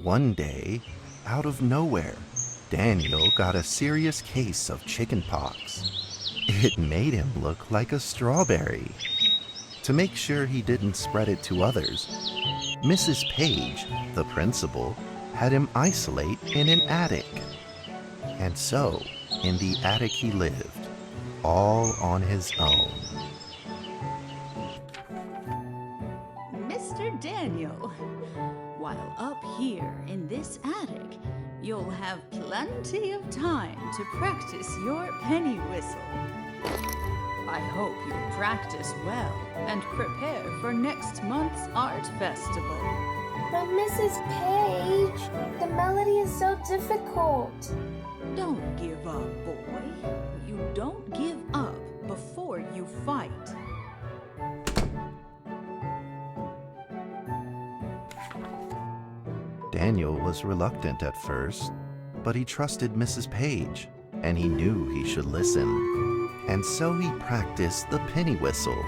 One day, out of nowhere, Daniel got a serious case of chickenpox. It made him look like a strawberry. To make sure he didn't spread it to others, Mrs. Page, the principal, had him isolate in an attic. And so, in the attic he lived, all on his own. Mr. Daniel, while up here in this attic, you'll have plenty of time to practice your penny whistle. I hope you practice well and prepare for next month's art festival. But Mrs. Page, the melody is so difficult. Don't give up, boy. You don't give up before you fight. Daniel was reluctant at first, but he trusted Mrs. Page, and he knew he should listen. And so he practiced the penny whistle.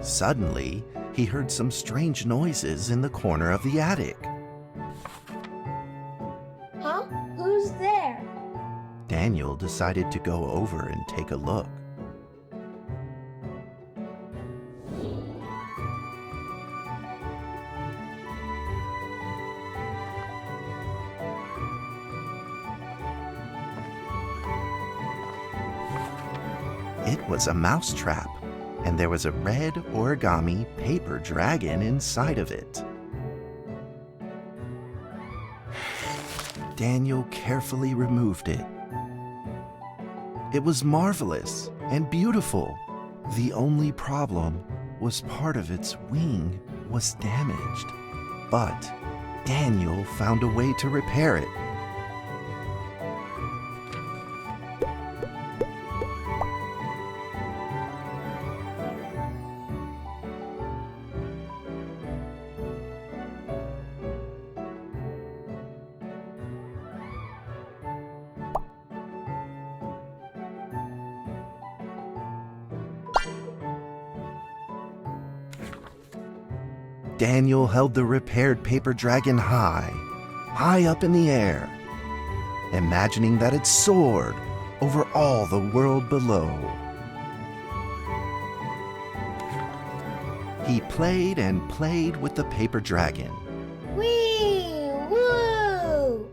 Suddenly, he heard some strange noises in the corner of the attic. Huh? Who's there? Daniel decided to go over and take a look. It was a mousetrap, and there was a red origami paper dragon inside of it. Daniel carefully removed it. It was marvelous and beautiful. The only problem was part of its wing was damaged. But Daniel found a way to repair it. Daniel held the repaired paper dragon high up in the air, imagining that it soared over all the world below. He played and played with the paper dragon. Wee! Woo!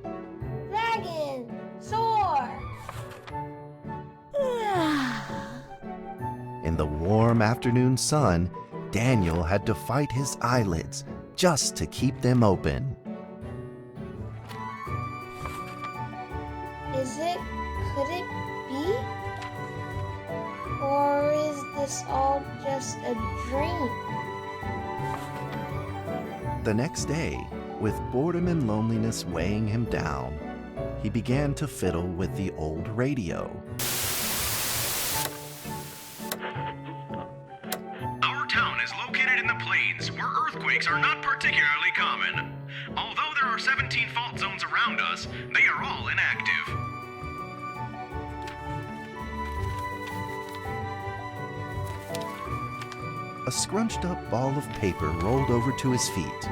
Dragon! Soar! In the warm afternoon sun, Daniel had to fight his eyelids just to keep them open. Could it be? Or is this all just a dream? The next day, with boredom and loneliness weighing him down, he began to fiddle with the old radio. Our town is located in the plains where earthquakes are not particularly common. Although there are 17 fault zones around us, they are all inactive. A scrunched up ball of paper rolled over to his feet.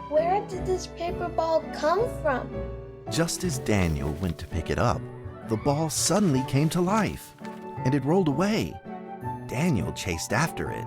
Where did this paper ball come from? Just as Daniel went to pick it up, the ball suddenly came to life, and it rolled away. Daniel chased after it.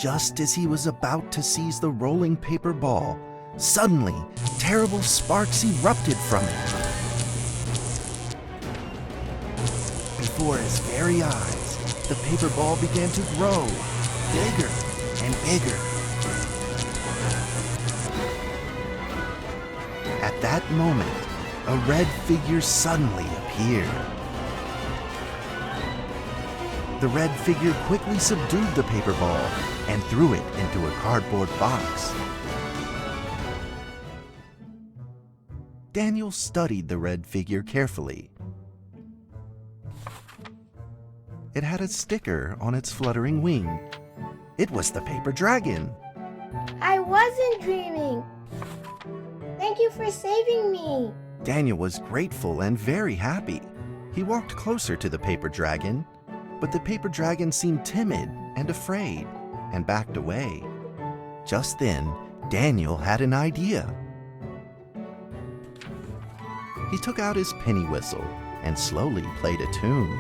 Just as he was about to seize the rolling paper ball, suddenly, terrible sparks erupted from it. Before his very eyes, the paper ball began to grow, bigger and bigger. At that moment, a red figure suddenly appeared. The red figure quickly subdued the paper ball and threw it into a cardboard box. Daniel studied the red figure carefully. It had a sticker on its fluttering wing. It was the paper dragon. I wasn't dreaming. Thank you for saving me. Daniel was grateful and very happy. He walked closer to the paper dragon, but the paper dragon seemed timid and afraid and backed away. Just then, Daniel had an idea. He took out his penny whistle and slowly played a tune.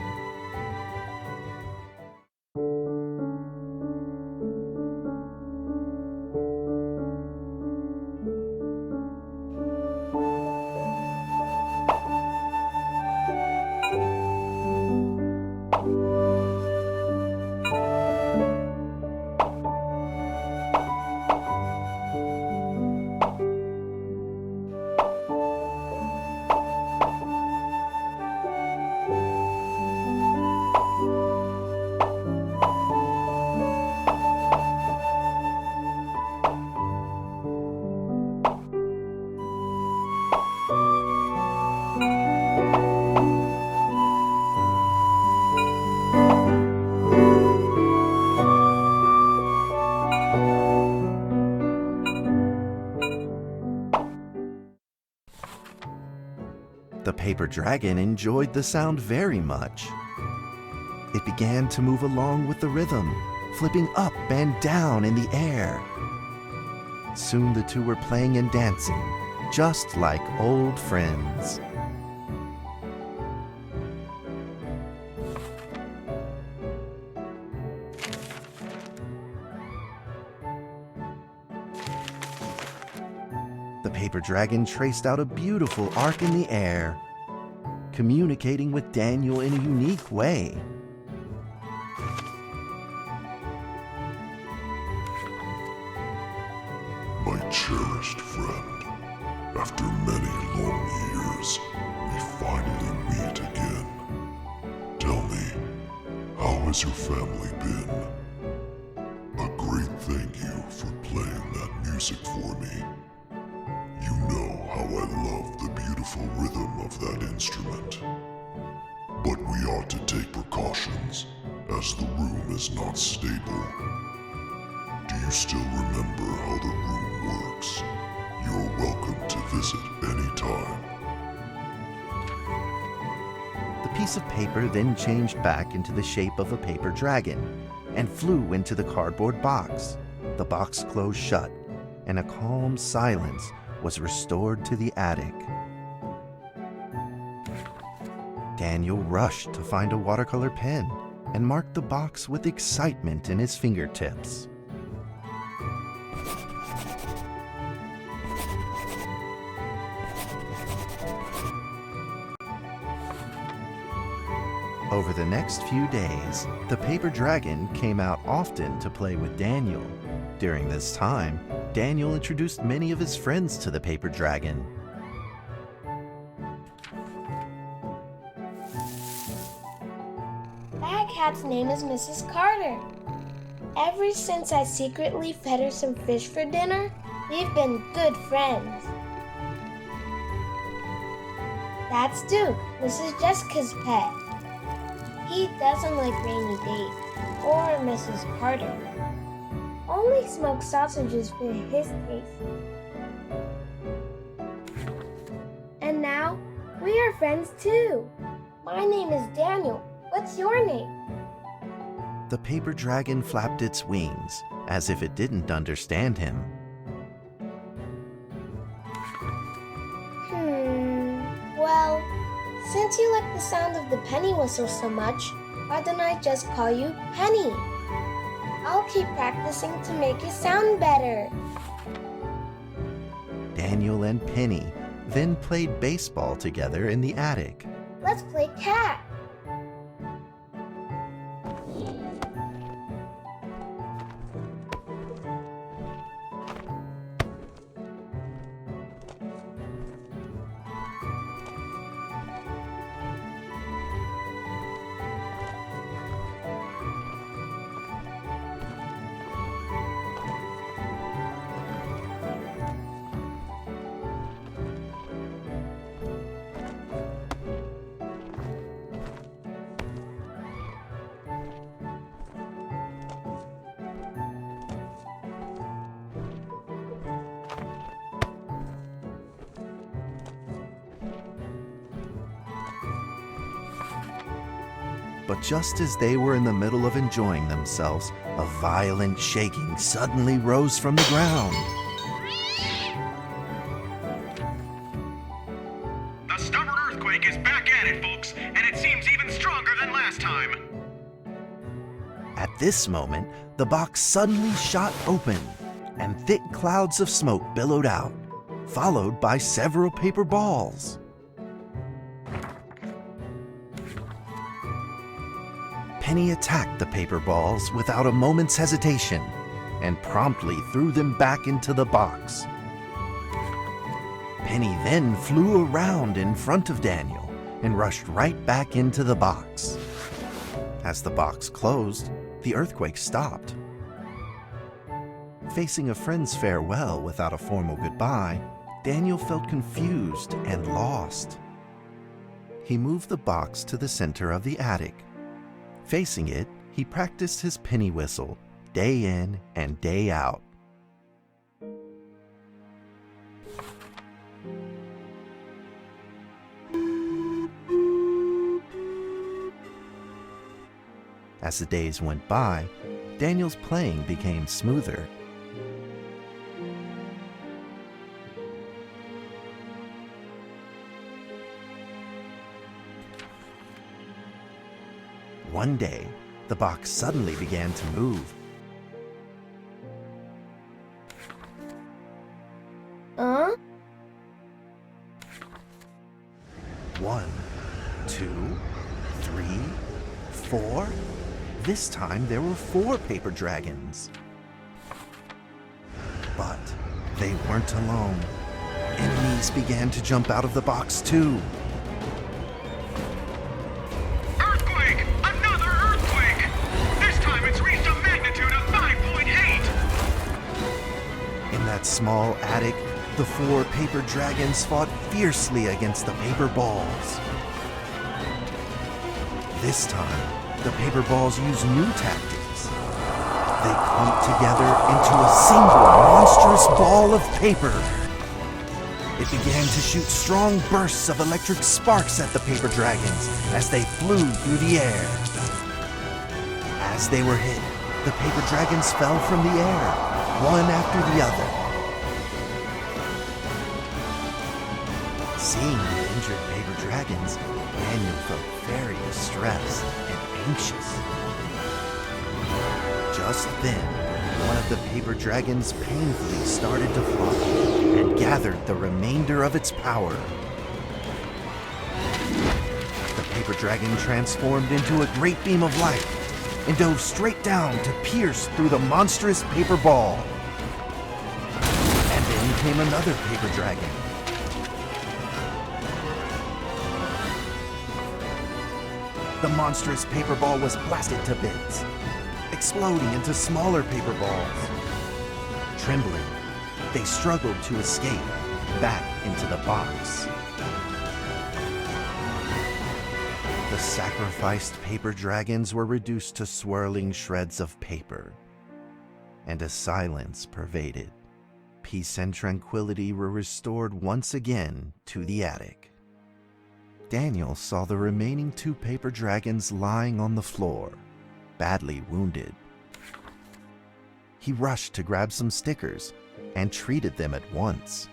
The paper dragon enjoyed the sound very much. It began to move along with the rhythm, flipping up and down in the air. Soon the two were playing and dancing, just like old friends. The paper dragon traced out a beautiful arc in the air, communicating with Daniel in a unique way. My cherished friend, after many long years, we finally meet again. Tell me, how has your family been? A great thank you for playing that music for me. You know how I love the beautiful rhythm of that instrument. But we ought to take precautions, as the room is not stable. Do you still remember how the room works? You're welcome to visit anytime. The piece of paper then changed back into the shape of a paper dragon and flew into the cardboard box. The box closed shut, and a calm silence was restored to the attic. Daniel rushed to find a watercolor pen and marked the box with excitement in his fingertips. Over the next few days, the paper dragon came out often to play with Daniel. During this time, Daniel introduced many of his friends to the paper dragon. That cat's name is Mrs. Carter. Ever since I secretly fed her some fish for dinner, we've been good friends. That's Duke, Mrs. Jessica's pet. He doesn't like Rainy Day or Mrs. Carter. Only smoked sausages for his taste. And now, we are friends too. My name is Daniel. What's your name? The paper dragon flapped its wings, as if it didn't understand him. Well, since you like the sound of the penny whistle so much, why don't I just call you Penny? I'll keep practicing to make it sound better. Daniel and Penny then played baseball together in the attic. Let's play cat. But just as they were in the middle of enjoying themselves, a violent shaking suddenly rose from the ground. The stubborn earthquake is back at it, folks, and it seems even stronger than last time. At this moment, the box suddenly shot open, and thick clouds of smoke billowed out, followed by several paper balls. Penny attacked the paper balls without a moment's hesitation and promptly threw them back into the box. Penny then flew around in front of Daniel and rushed right back into the box. As the box closed, the earthquake stopped. Facing a friend's farewell without a formal goodbye, Daniel felt confused and lost. He moved the box to the center of the attic. Facing it, he practiced his penny whistle day in and day out. As the days went by, Daniel's playing became smoother. One day, the box suddenly began to move. Huh? 1, 2, 3, 4. This time there were 4 paper dragons. But they weren't alone. Enemies began to jump out of the box too. Earthquake! Another earthquake! This time it's reached a magnitude of 5.8! In that small attic, the 4 paper dragons fought fiercely against the paper balls. This time, the paper balls used new tactics. They clumped together into a single monstrous ball of paper. It began to shoot strong bursts of electric sparks at the paper dragons as they flew through the air. As they were hit, the paper dragons fell from the air, one after the other. Seeing the injured paper dragons, Daniel felt very distressed and anxious. Just then, one of the paper dragons painfully started to fly and gathered the remainder of its power. The paper dragon transformed into a great beam of light and dove straight down to pierce through the monstrous paper ball. And then came another paper dragon. The monstrous paper ball was blasted to bits, exploding into smaller paper balls. Trembling, they struggled to escape back into the box. The sacrificed paper dragons were reduced to swirling shreds of paper, and a silence pervaded. Peace and tranquility were restored once again to the attic. Daniel saw the remaining 2 paper dragons lying on the floor, badly wounded. He rushed to grab some stickers and treated them at once.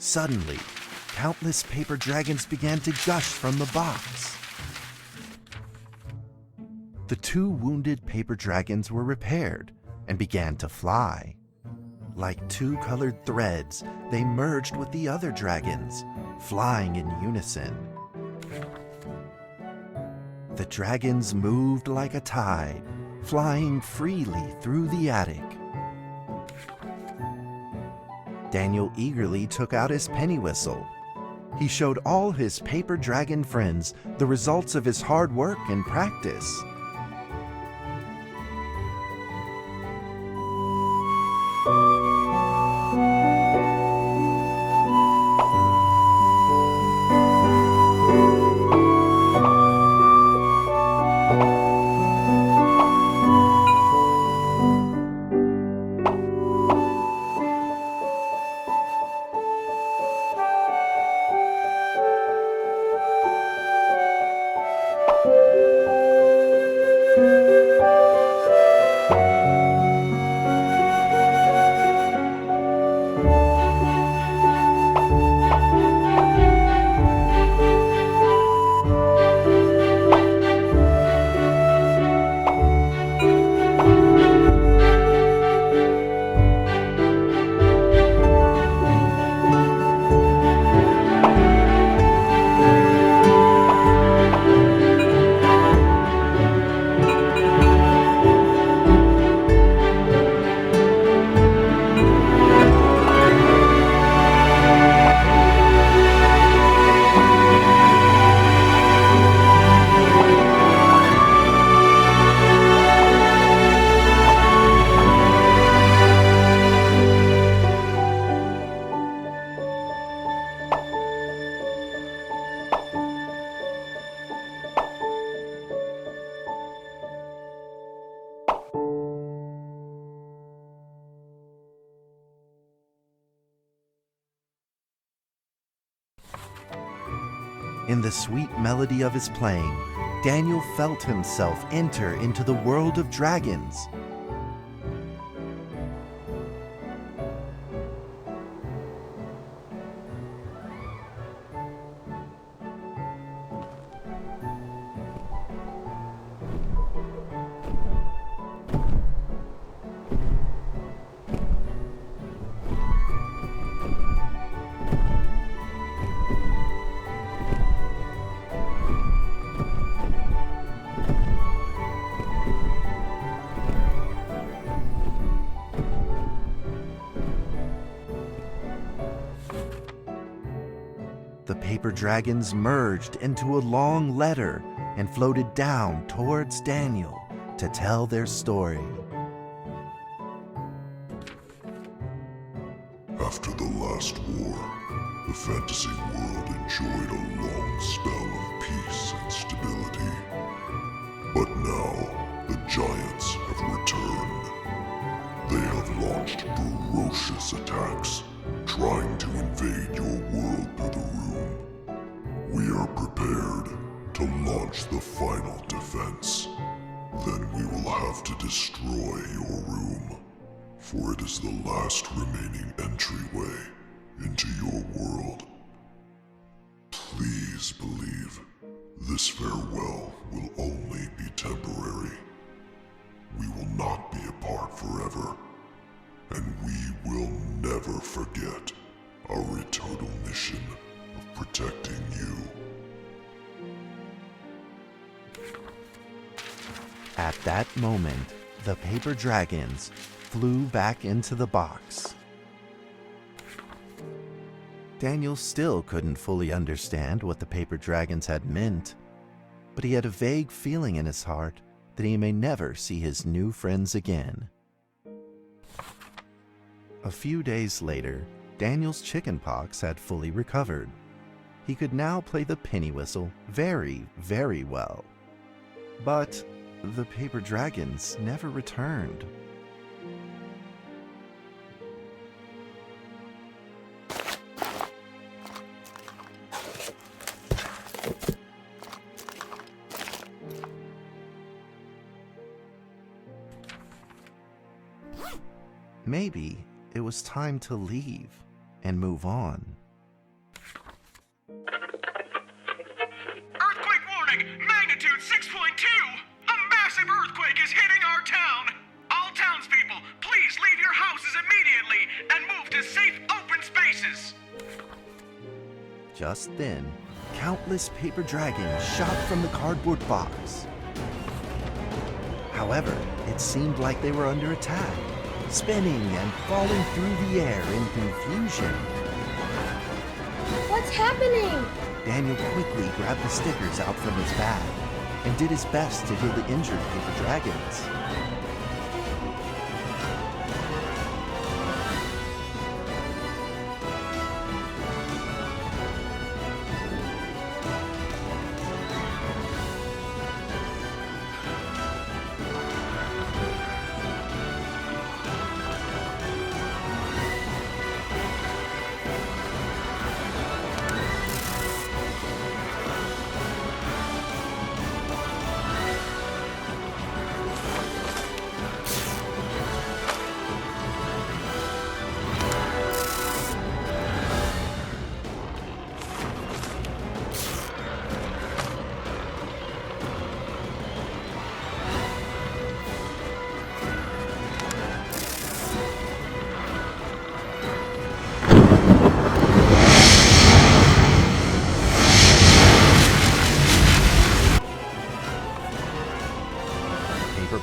Suddenly, countless paper dragons began to gush from the box. The 2 wounded paper dragons were repaired and began to fly. Like 2 colored threads, they merged with the other dragons, flying in unison. The dragons moved like a tide, flying freely through the attic. Daniel eagerly took out his penny whistle. He showed all his paper dragon friends the results of his hard work and practice. In the sweet melody of his playing, Daniel felt himself enter into the world of dragons. The paper dragons merged into a long letter and floated down towards Daniel to tell their story. After the last war, the fantasy world enjoyed a long spell of peace and stability. But now, the giants have returned. They have launched ferocious attacks, trying to invade your world through the room. We are prepared to launch the final defense. Then we will have to destroy your room, for it is the last remaining entryway into your world. Please believe this farewell will only be temporary. We will not be apart forever, and we will never forget our eternal mission of protecting you. At that moment, the paper dragons flew back into the box. Daniel still couldn't fully understand what the paper dragons had meant, but he had a vague feeling in his heart that he may never see his new friends again. A few days later, Daniel's chickenpox had fully recovered. He could now play the penny whistle very, very well. But the paper dragons never returned. Maybe it was time to leave and move on. Earthquake warning! Magnitude 6.2! A massive earthquake is hitting our town! All townspeople, please leave your houses immediately and move to safe open spaces! Just then, countless paper dragons shot from the cardboard box. However, it seemed like they were under attack, spinning and falling through the air in confusion. What's happening? Daniel quickly grabbed the stickers out from his bag and did his best to heal the injured paper dragons.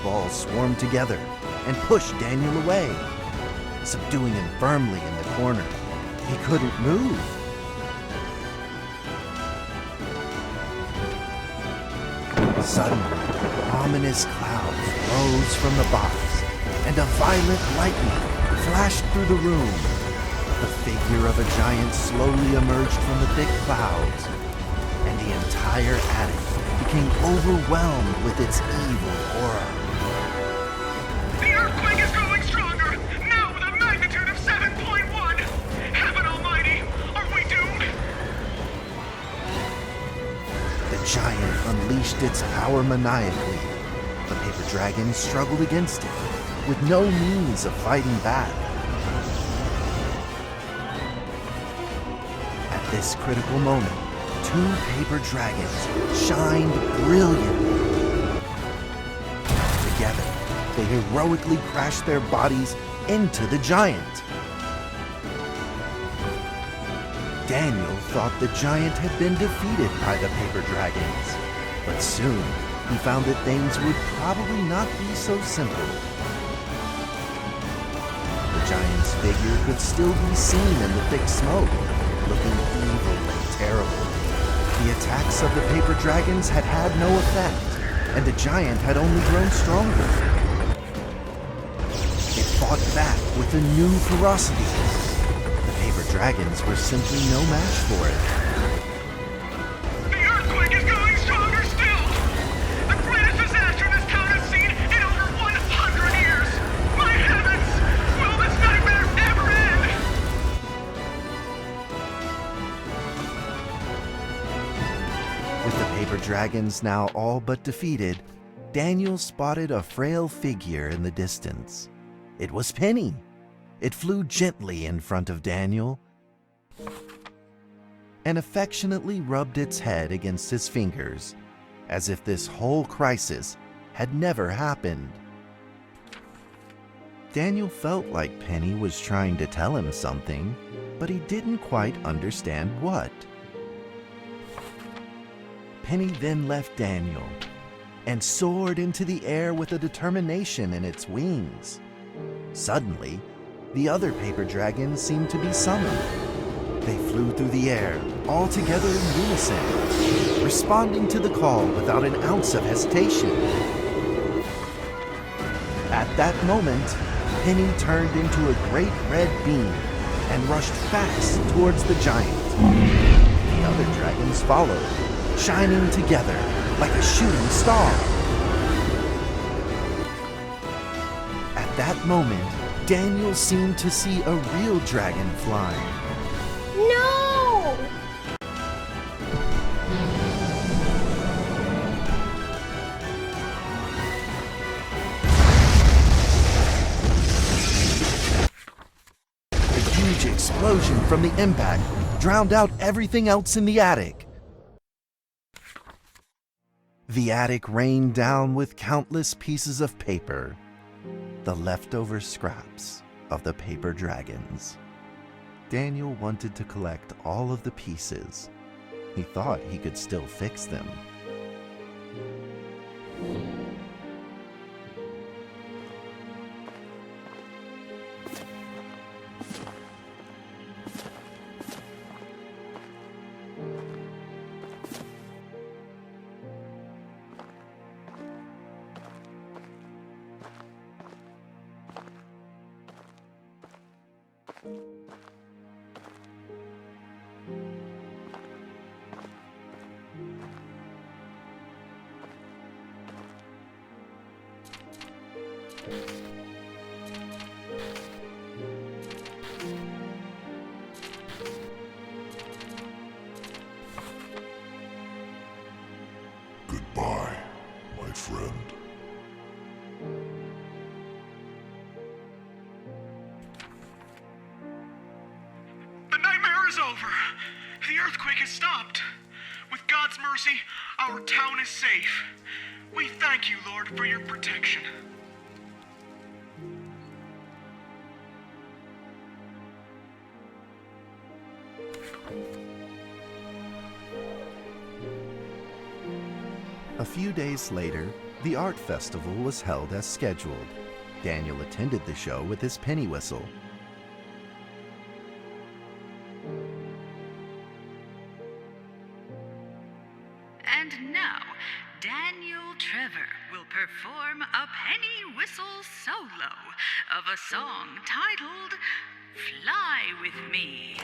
Balls swarmed together and pushed Daniel away, subduing him firmly in the corner. He couldn't move. Suddenly, ominous clouds rose from the box, and a violent lightning flashed through the room. The figure of a giant slowly emerged from the thick clouds, and the entire attic became overwhelmed with its evil aura. The earthquake is growing stronger, now with a magnitude of 7.1! Heaven almighty, are we doomed? The giant unleashed its power maniacally. The paper dragon struggled against it, with no means of fighting back. At this critical moment, two paper dragons shined brilliantly. Together, they heroically crashed their bodies into the giant. Daniel thought the giant had been defeated by the paper dragons, but soon he found that things would probably not be so simple. The giant's figure could still be seen in the thick smoke, looking evil and terrible. The attacks of the paper dragons had had no effect, and the giant had only grown stronger. It fought back with a new ferocity. The paper dragons were simply no match for it. The earthquake is going stronger still! The greatest disaster this town has seen in over 100 years! My heavens! Will this nightmare ever end? With the paper dragons now all but defeated, Daniel spotted a frail figure in the distance. It was Penny. It flew gently in front of Daniel and affectionately rubbed its head against his fingers, as if this whole crisis had never happened. Daniel felt like Penny was trying to tell him something, but he didn't quite understand what. Penny then left Daniel and soared into the air with a determination in its wings. Suddenly, the other paper dragons seemed to be summoned. They flew through the air, all together in unison, responding to the call without an ounce of hesitation. At that moment, Penny turned into a great red beam and rushed fast towards the giant. The other dragons followed, shining together like a shooting star. At that moment, Daniel seemed to see a real dragon flying. No! A huge explosion from the impact drowned out everything else in the attic. The attic rained down with countless pieces of paper, the leftover scraps of the paper dragons. Daniel wanted to collect all of the pieces. He thought he could still fix them. Goodbye, my friend. The nightmare is over. The earthquake has stopped. With God's mercy, our town is safe. We thank you, Lord, for your protection. A few days later, the art festival was held as scheduled. Daniel attended the show with his penny whistle. And now, Daniel Trevor will perform a penny whistle solo of a song titled Fly With Me.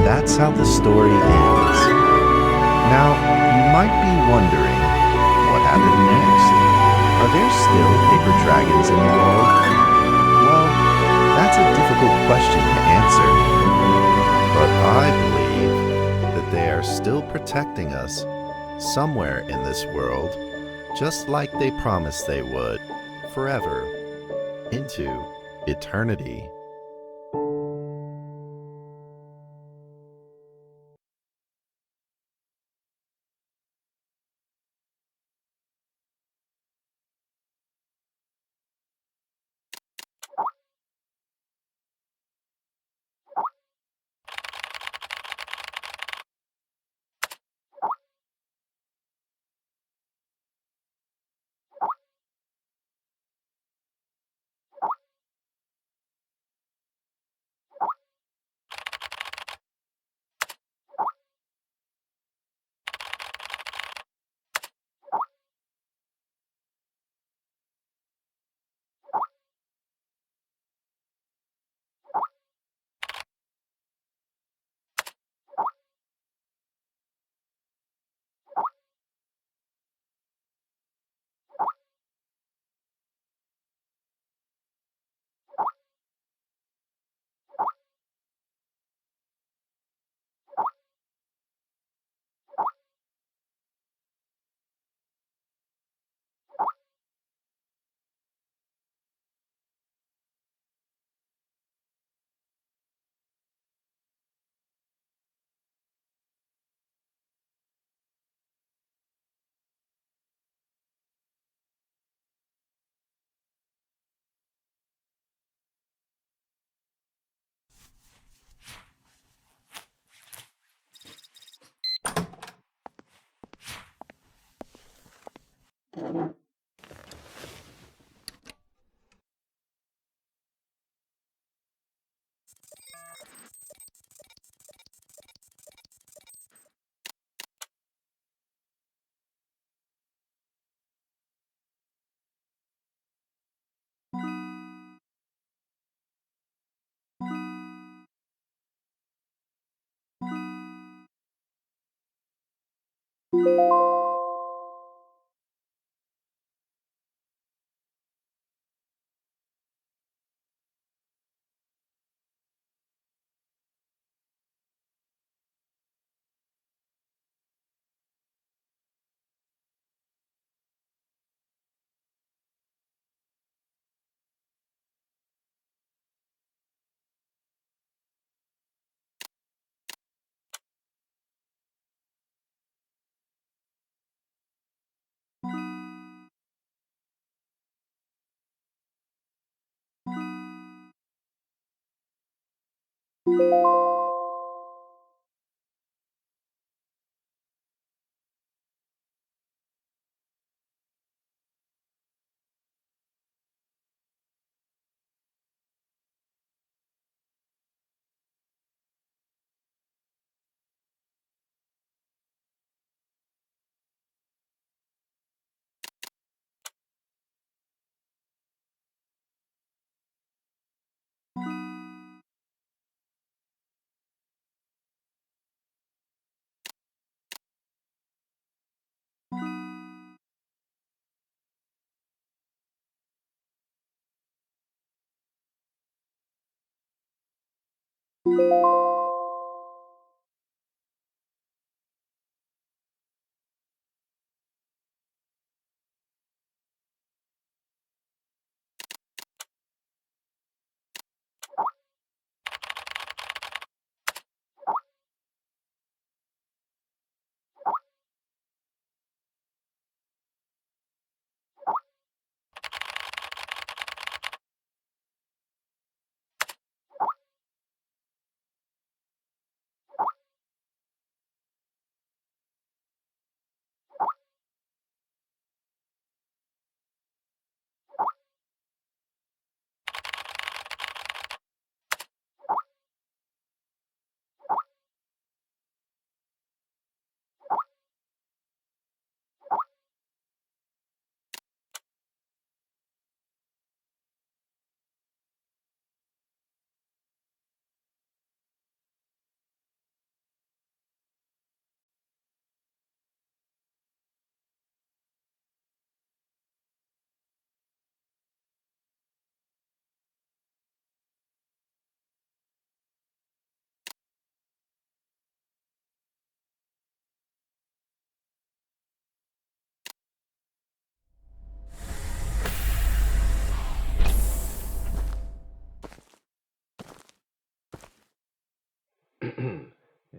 That's how the story ends. Now, you might be wondering, what happened next? Are there still paper dragons in the world? Well, that's a difficult question to answer. But I believe that they are still protecting us somewhere in this world, just like they promised they would, forever, into eternity.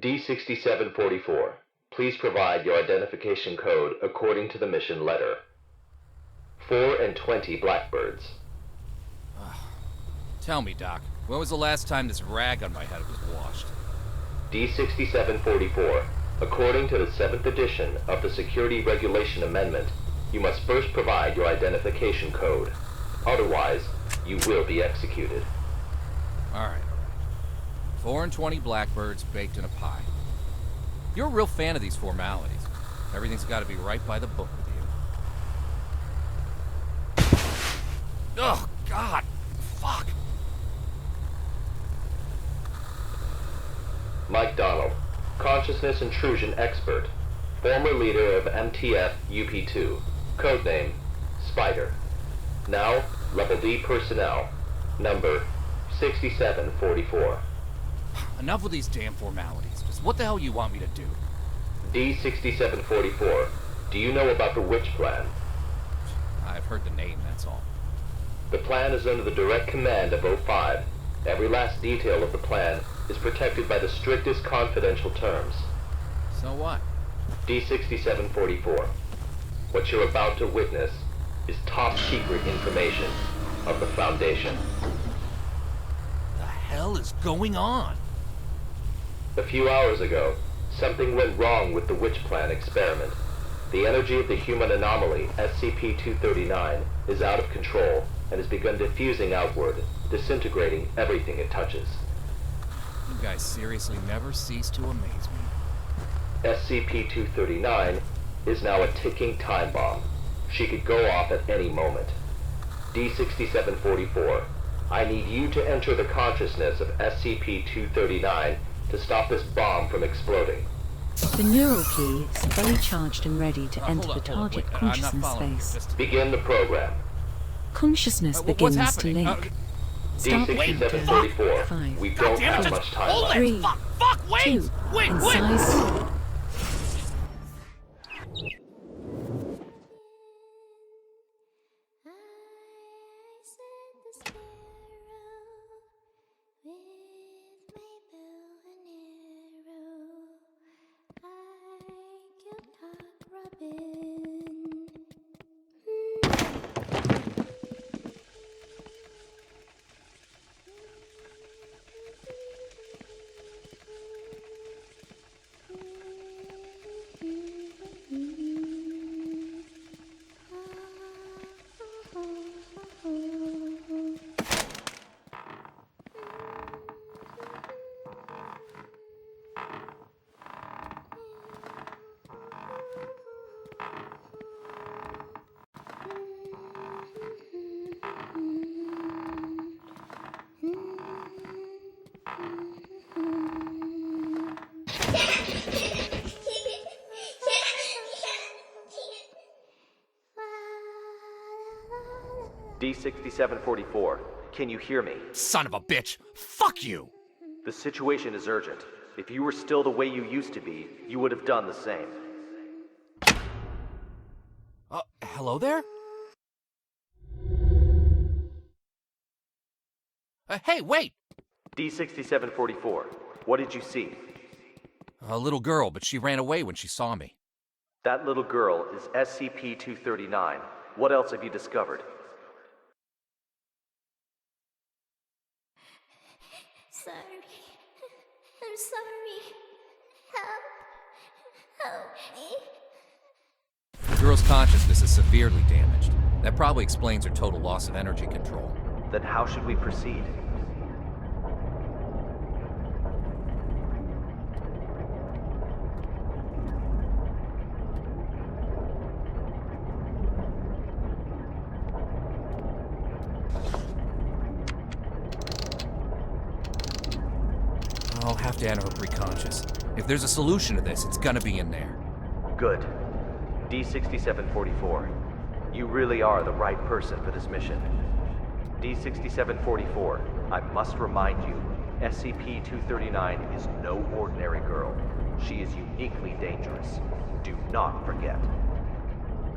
D6744, please provide your identification code according to the mission letter. 4 and 20 blackbirds. Tell me, Doc, when was the last time this rag on my head was washed? D6744, according to the 7th edition of the Security Regulation Amendment, you must first provide your identification code. Otherwise, you will be executed. Alright. 4 and 20 blackbirds baked in a pie. You're a real fan of these formalities. Everything's got to be right by the book with you. Oh, God! Fuck! Mike Donald, consciousness intrusion expert, former leader of MTF UP2, codename Spider. Now, Level D personnel, number 6744. Enough with these damn formalities. Just what the hell you want me to do? D6744, do you know about the Witch Plan? I've heard the name, that's all. The plan is under the direct command of O5. Every last detail of the plan is protected by the strictest confidential terms. So what? D6744, what you're about to witness is top secret information of the Foundation. The hell is going on? A few hours ago, something went wrong with the Witch Plan experiment. The energy of the human anomaly, SCP-239, is out of control and has begun diffusing outward, disintegrating everything it touches. You guys seriously never cease to amaze me. SCP-239 is now a ticking time bomb. She could go off at any moment. D6744, I need you to enter the consciousness of SCP-239 to stop this bomb from exploding. The neural key is fully charged and ready to enter the Hold on, target wait, I'm not consciousness following. space. Begin the program. Consciousness What's begins to happening? link. Start D6744. 5, We don't have much time Hold left. it! 3, Fuck, 2, wait, and wait! size. D6744, can you hear me? Son of a bitch! Fuck you! The situation is urgent. If you were still the way you used to be, you would have done the same. Hello there? Hey, wait! D6744, what did you see? A little girl, but she ran away when she saw me. That little girl is SCP-239. What else have you discovered? Sorry. I'm sorry. Help me. The girl's consciousness is severely damaged. That probably explains her total loss of energy control. Then how should we proceed? I'll have to enter her preconscious. If there's a solution to this, it's gonna be in there. Good. D6744, you really are the right person for this mission. D6744, I must remind you, SCP-239 is no ordinary girl. She is uniquely dangerous. Do not forget.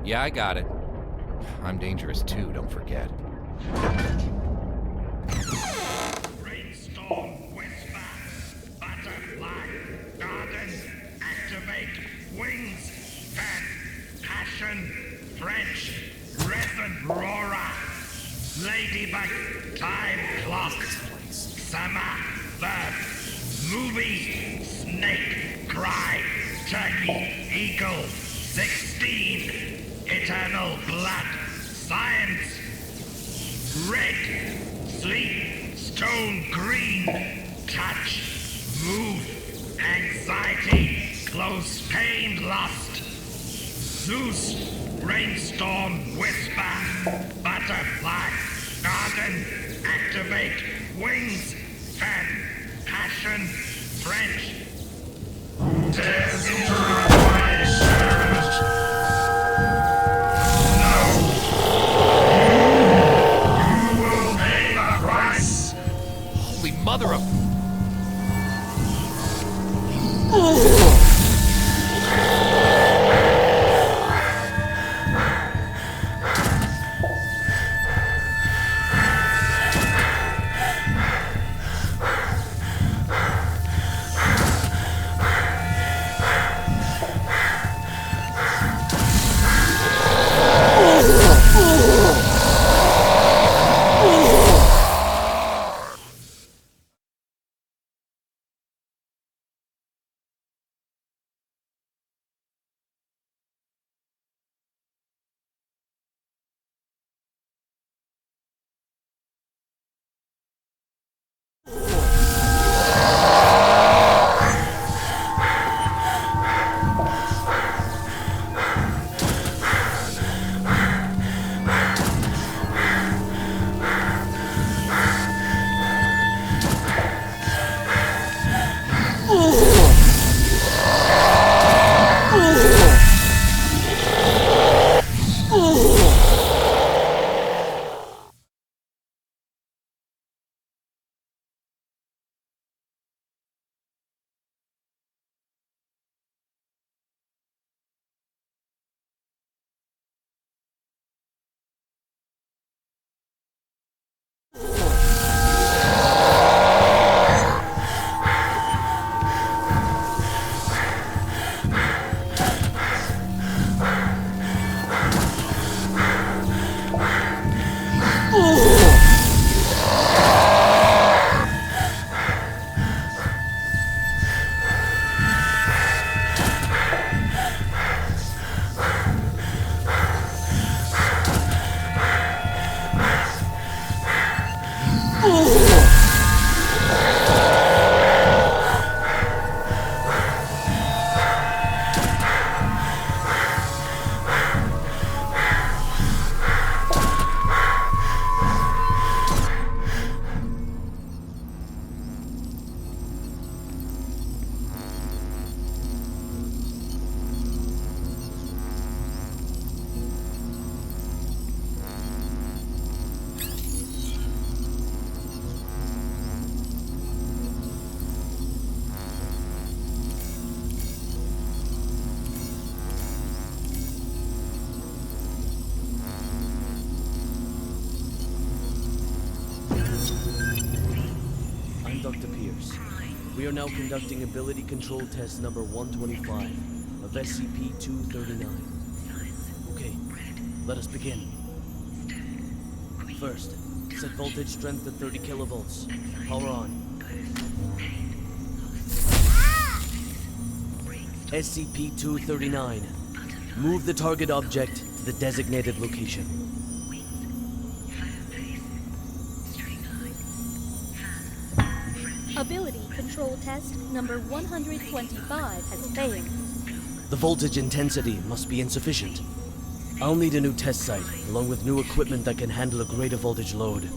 Yeah, I got it. I'm dangerous too, don't forget. Brainstorm, whisper, butterfly, garden, activate, wings, fan, passion, French, resin, roarer, ladybug, time clock, summer, bird, movie, snake, cry, turkey, eagle, 16, eternal blood, science, red, sleep, stone green, touch, move, anxiety, close pain, lust, Zeus, rainstorm, whisper, butterfly, garden, activate, wings, fan, passion, French. Tears into the white shadows. No. You will pay the price. Holy mother of... Dr. Pierce. We are now conducting ability control test number 125 of SCP-239. Okay, let us begin. First, set voltage strength to 30 kilovolts. Power on. SCP-239. Move the target object to the designated location. Ability control test number 125 has failed. The voltage intensity must be insufficient. I'll need a new test site, along with new equipment that can handle a greater voltage load.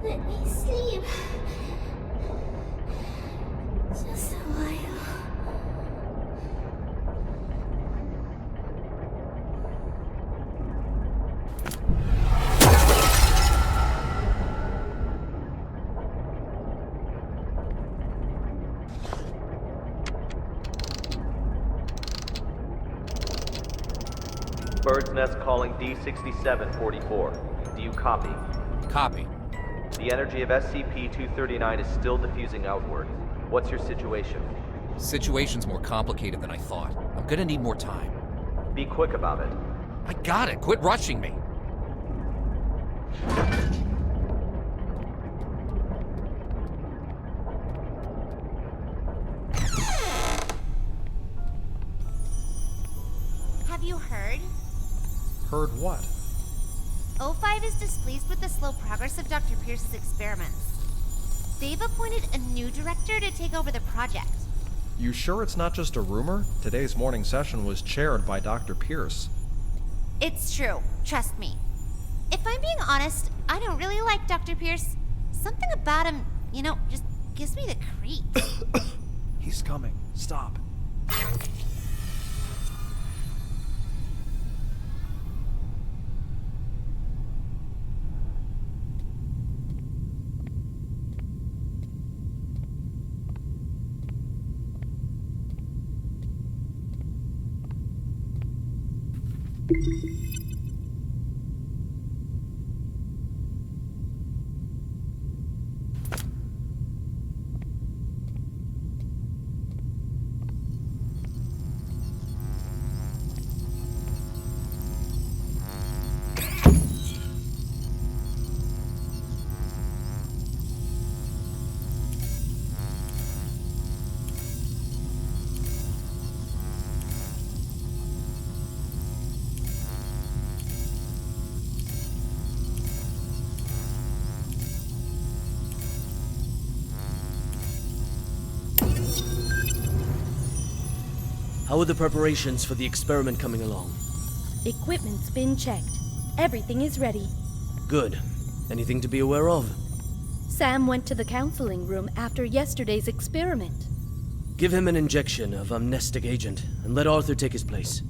Let me sleep. Just a while. Bird's Nest calling D6744. Do you copy? Copy. The energy of SCP-239 is still diffusing outward. What's your situation? Situation's more complicated than I thought. I'm gonna need more time. Be quick about it. I got it. Quit rushing me. Have you heard? Heard what? O5 is displeased with the slow progress of Dr. Pierce's experiments. They've appointed a new director to take over the project. You sure it's not just a rumor? Today's morning session was chaired by Dr. Pierce. It's true. Trust me. If I'm being honest, I don't really like Dr. Pierce. Something about him, just gives me the creeps. He's coming. Stop. How are the preparations for the experiment coming along? Equipment's been checked. Everything is ready. Good. Anything to be aware of? Sam went to the counseling room after yesterday's experiment. Give him an injection of amnestic agent, and let Arthur take his place.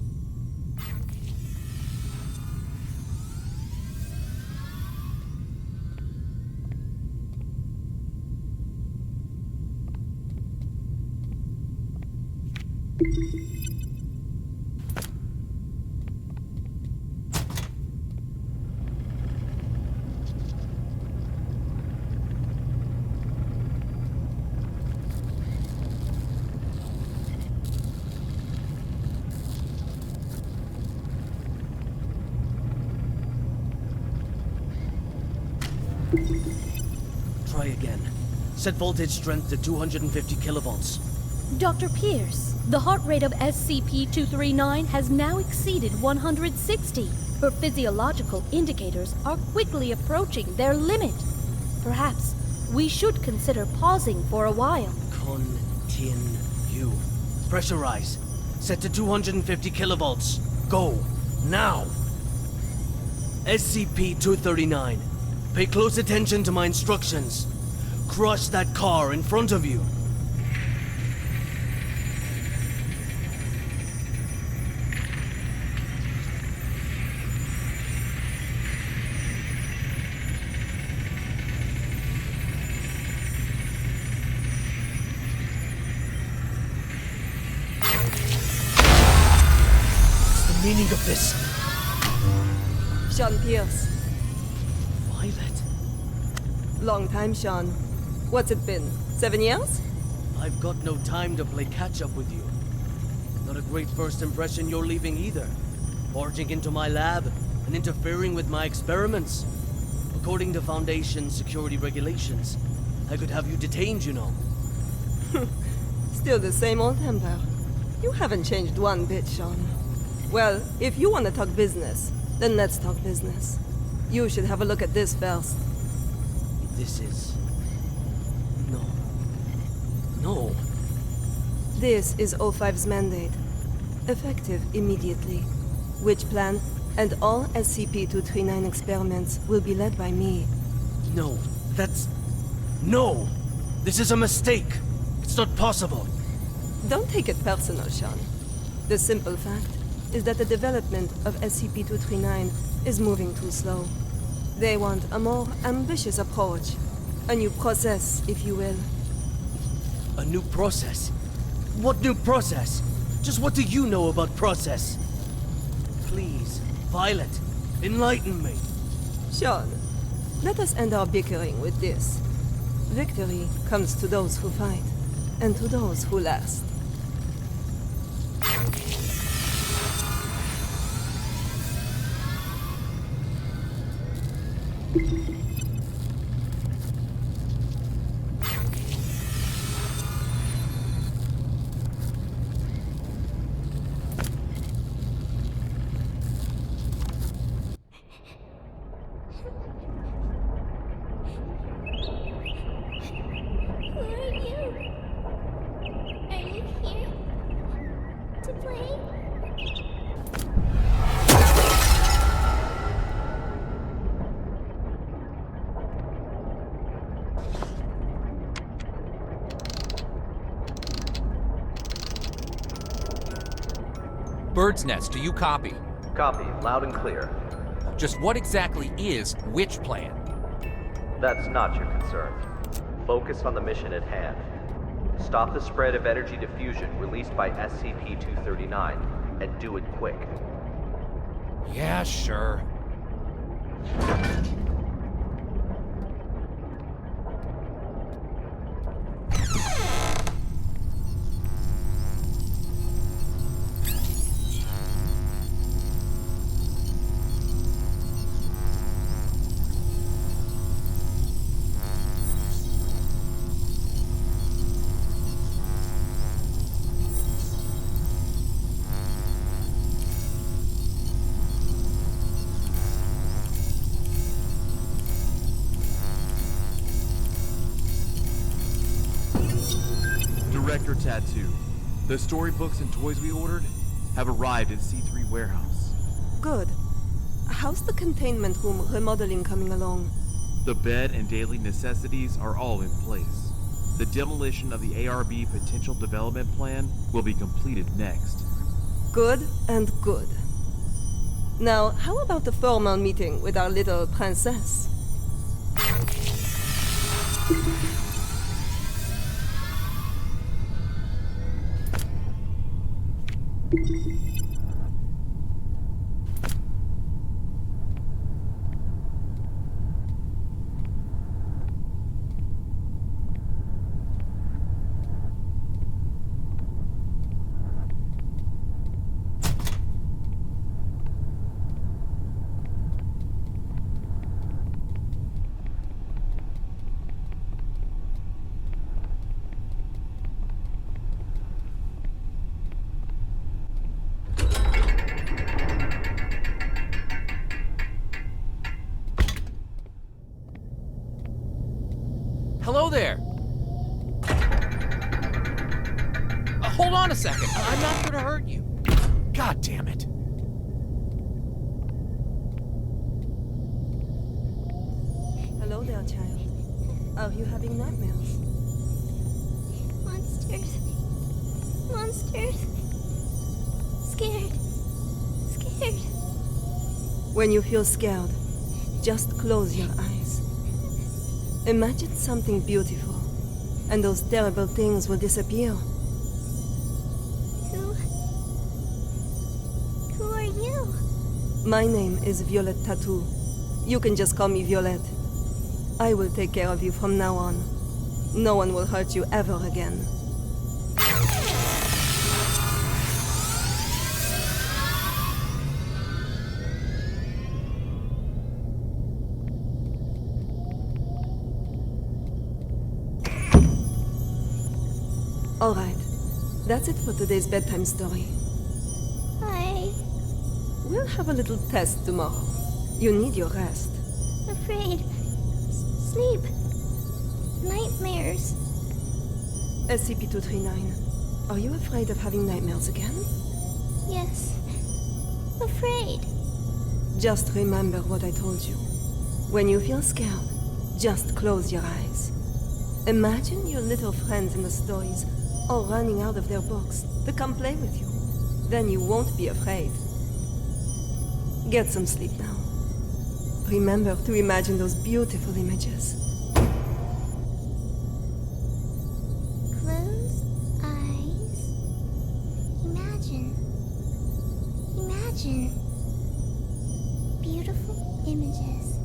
Set voltage strength to 250 kilovolts. Dr. Pierce, the heart rate of SCP-239 has now exceeded 160. Her physiological indicators are quickly approaching their limit. Perhaps we should consider pausing for a while. Continue. Pressurize. Set to 250 kilovolts. Go. Now. SCP-239. Pay close attention to my instructions. Crush that car in front of you. What's the meaning of this? Sean Pierce. Violet? Long time, Sean. What's it been? 7 years? I've got no time to play catch-up with you. Not a great first impression you're leaving either. Barging into my lab and interfering with my experiments. According to Foundation security regulations, I could have you detained, you know. Still the same old temper. You haven't changed one bit, Sean. Well, if you want to talk business, then let's talk business. You should have a look at this first. This is... No. This is O5's mandate. Effective immediately. Which plan and all SCP-239 experiments will be led by me. No, that's... No! This is a mistake! It's not possible! Don't take it personal, Sean. The simple fact is that the development of SCP-239 is moving too slow. They want a more ambitious approach. A new process, if you will. A new process? What new process? Just what do you know about process? Please, Violet, enlighten me. Sean, let us end our bickering with this. Victory comes to those who fight, and to those who last. Who are you? Are you here to play? Bird's Nest, do you copy? Copy, loud and clear. Just what exactly is Witch Plan? That's not your concern. Focus on the mission at hand. Stop the spread of energy diffusion released by SCP-239, and do it quick. Yeah, sure. Director Tattoo. The storybooks and toys we ordered have arrived at C3 warehouse. Good. How's the containment room remodeling coming along? The bed and daily necessities are all in place. The demolition of the ARB potential development plan will be completed next. Good and good. Now, how about the formal meeting with our little princess? Hold on a second. I'm not gonna hurt you. God damn it. Hello there, child. Are you having nightmares? Monsters. Monsters. Scared. Scared. When you feel scared, just close your eyes. Imagine something beautiful, and those terrible things will disappear. Who are you? My name is Violet Tattoo. You can just call me Violet. I will take care of you from now on. No one will hurt you ever again. All right. That's it for today's bedtime story. We'll have a little test tomorrow. You need your rest. Afraid. Sleep. Nightmares. SCP-239, are you afraid of having nightmares again? Yes. Afraid. Just remember what I told you. When you feel scared, just close your eyes. Imagine your little friends in the stories all running out of their books to come play with you. Then you won't be afraid. Get some sleep now. Remember to imagine those beautiful images. Close eyes. Imagine. Imagine. Beautiful images.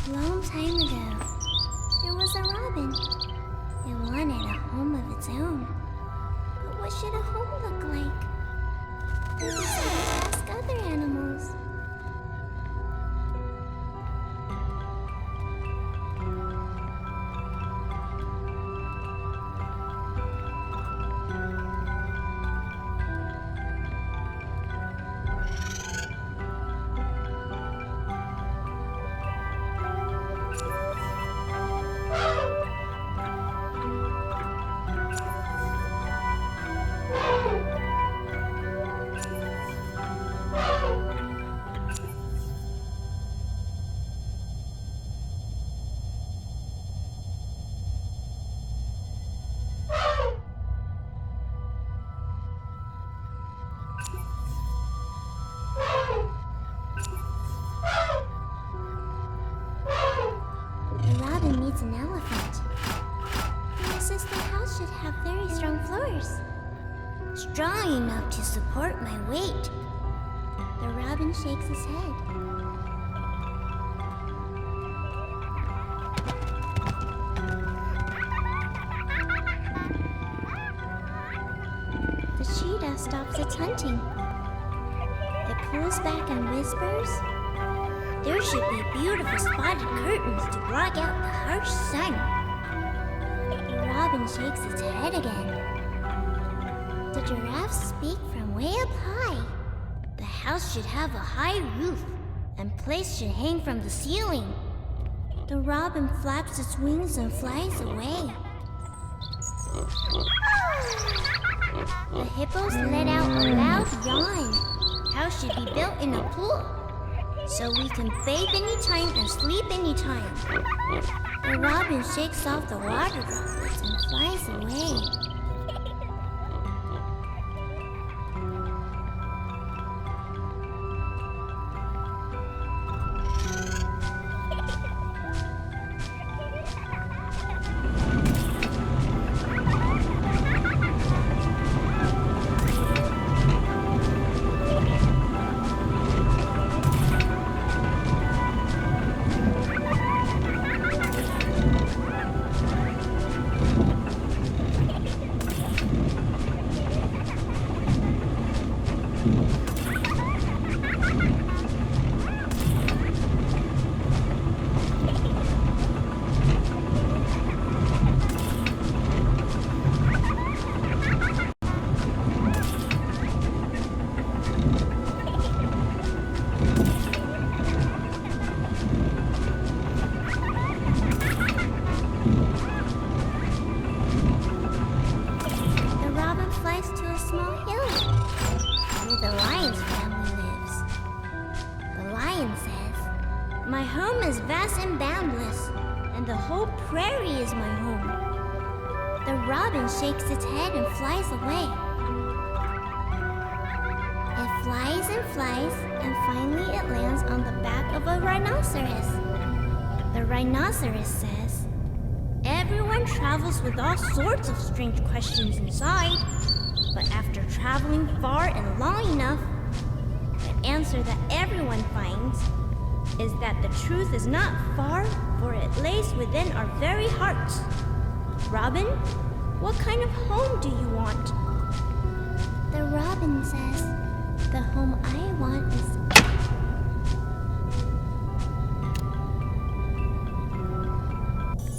Long time ago, there was a robin. It wanted a home of its own. But what should a home look like? They decided to ask other animals. An elephant. He says the house should have very strong floors. Strong enough to support my weight. The robin shakes his head. The cheetah stops its hunting. It pulls back and whispers, "There should be beautiful spotted curtains to block out the harsh sun." The robin shakes its head again. The giraffes speak from way up high. The house should have a high roof, and plates should hang from the ceiling. The robin flaps its wings and flies away. The hippos let out a loud yawn. House should be built in a pool, so we can bathe anytime and sleep anytime. The robin shakes off the water droplets and flies away. small hill where the lion's family lives. The lion says, "My home is vast and boundless, and the whole prairie is my home." The robin shakes its head and flies away. It flies and flies, and finally it lands on the back of a rhinoceros. The rhinoceros says, "Everyone travels with all sorts of strange questions inside, but after traveling far and long enough, the answer that everyone finds is that the truth is not far, for it lays within our very hearts." Robin, what kind of home do you want? The robin says, "The home I want is..."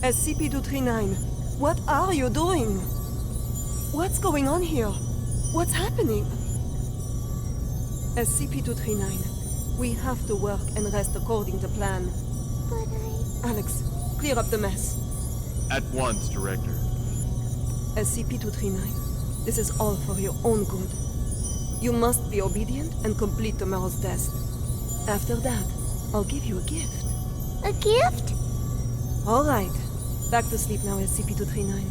SCP-239, what are you doing? What's going on here? What's happening? SCP-239, we have to work and rest according to plan. But Alex, clear up the mess. At once, Director. SCP-239, this is all for your own good. You must be obedient and complete tomorrow's test. After that, I'll give you a gift. A gift? All right. Back to sleep now, SCP-239.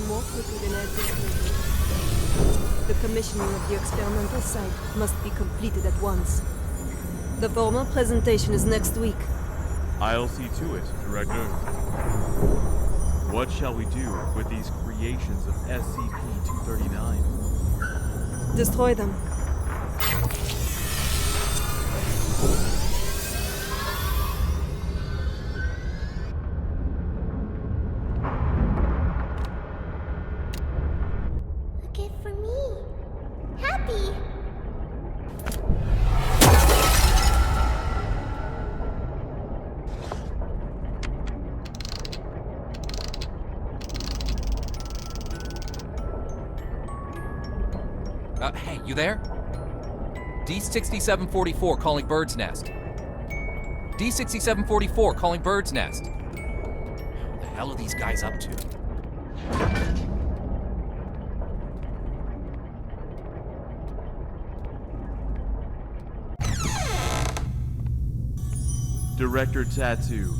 More quickly than anticipated. The commissioning of the experimental site must be completed at once. The formal presentation is next week. I'll see to it, Director. What shall we do with these creations of SCP-239? Destroy them. Hey, you there? D6744 calling Bird's Nest. D6744 calling Bird's Nest. What the hell are these guys up to? Director Tattoo,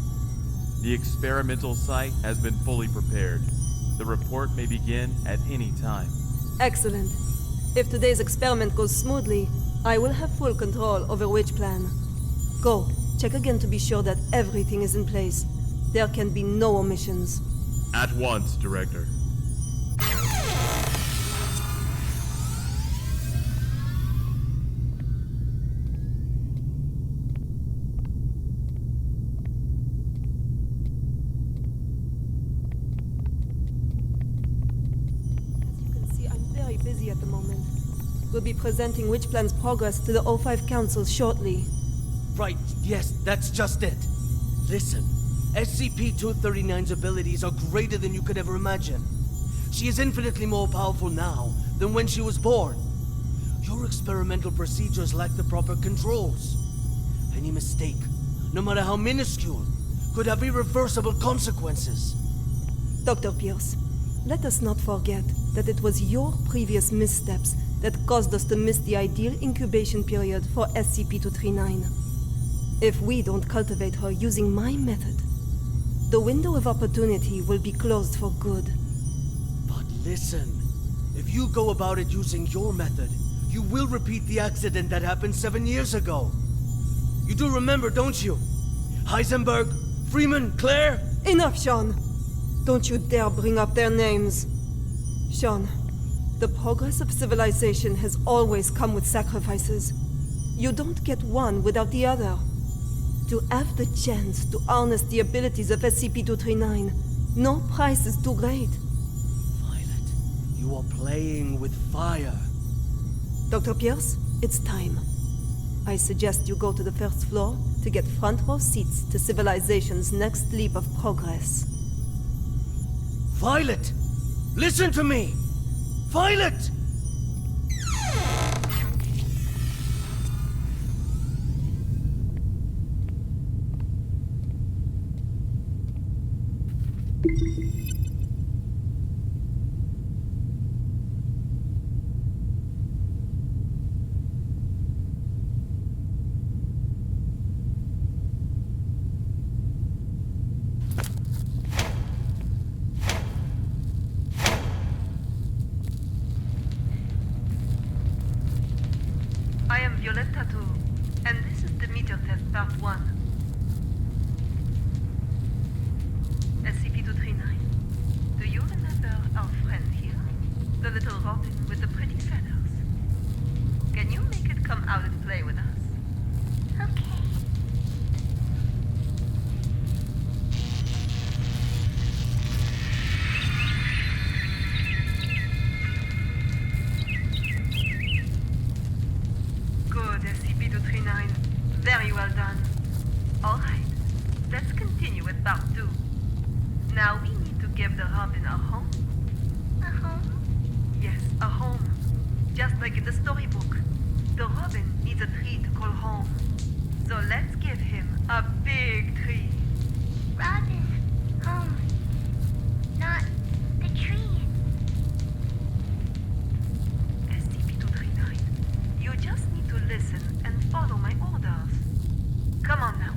the experimental site has been fully prepared. The report may begin at any time. Excellent. If today's experiment goes smoothly, I will have full control over which plan. Go, check again to be sure that everything is in place. There can be no omissions. At once, Director. Busy at the moment. We'll be presenting Witch Plan's progress to the O5 Council shortly. Right, yes, that's just it. Listen, SCP-239's abilities are greater than you could ever imagine. She is infinitely more powerful now than when she was born. Your experimental procedures lack the proper controls. Any mistake, no matter how minuscule, could have irreversible consequences. Dr. Pierce, let us not forget that it was your previous missteps that caused us to miss the ideal incubation period for SCP-239. If we don't cultivate her using my method, the window of opportunity will be closed for good. But listen, if you go about it using your method, you will repeat the accident that happened 7 years ago. You do remember, don't you? Heisenberg, Freeman, Claire? Enough, Sean. Don't you dare bring up their names. Sean, the progress of civilization has always come with sacrifices. You don't get one without the other. To have the chance to harness the abilities of SCP-239, no price is too great. Violet, you are playing with fire. Dr. Pierce, it's time. I suggest you go to the first floor to get front row seats to civilization's next leap of progress. Violet! Listen to me! Violet! I am Violetta too, and this is the meter test part 1. SCP-239. Do you remember our friend here? The little robin with the pretty feathers? Can you make it come out and play with us? Okay. Good, SCP-239. Very well done. All right, let's continue with part 2. Now we need to give the robin a home. A home? Yes, a home. Just like in the storybook. The robin needs a tree to call home. So let's give him a big tree. Robin, home. Not the tree. SCP-239, you just need to listen and follow my orders. Come on now.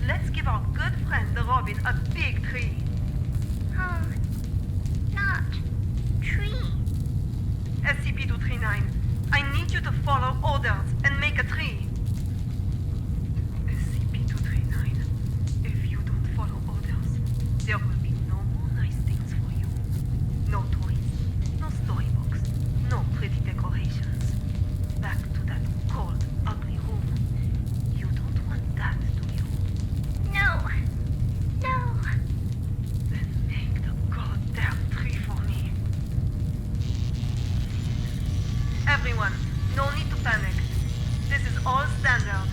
Let's give our good friend the robin a big tree. Home. Not tree. SCP-239, I need you to follow orders and make a tree. SCP-239, if you don't follow orders, there will be no more nice things for you. No toys, no storybooks, no pretty decorations. Back to that cold, ugly room. You don't want that, do you? No. No. Then make the goddamn tree for me. Everyone, no need to panic. This is all standard.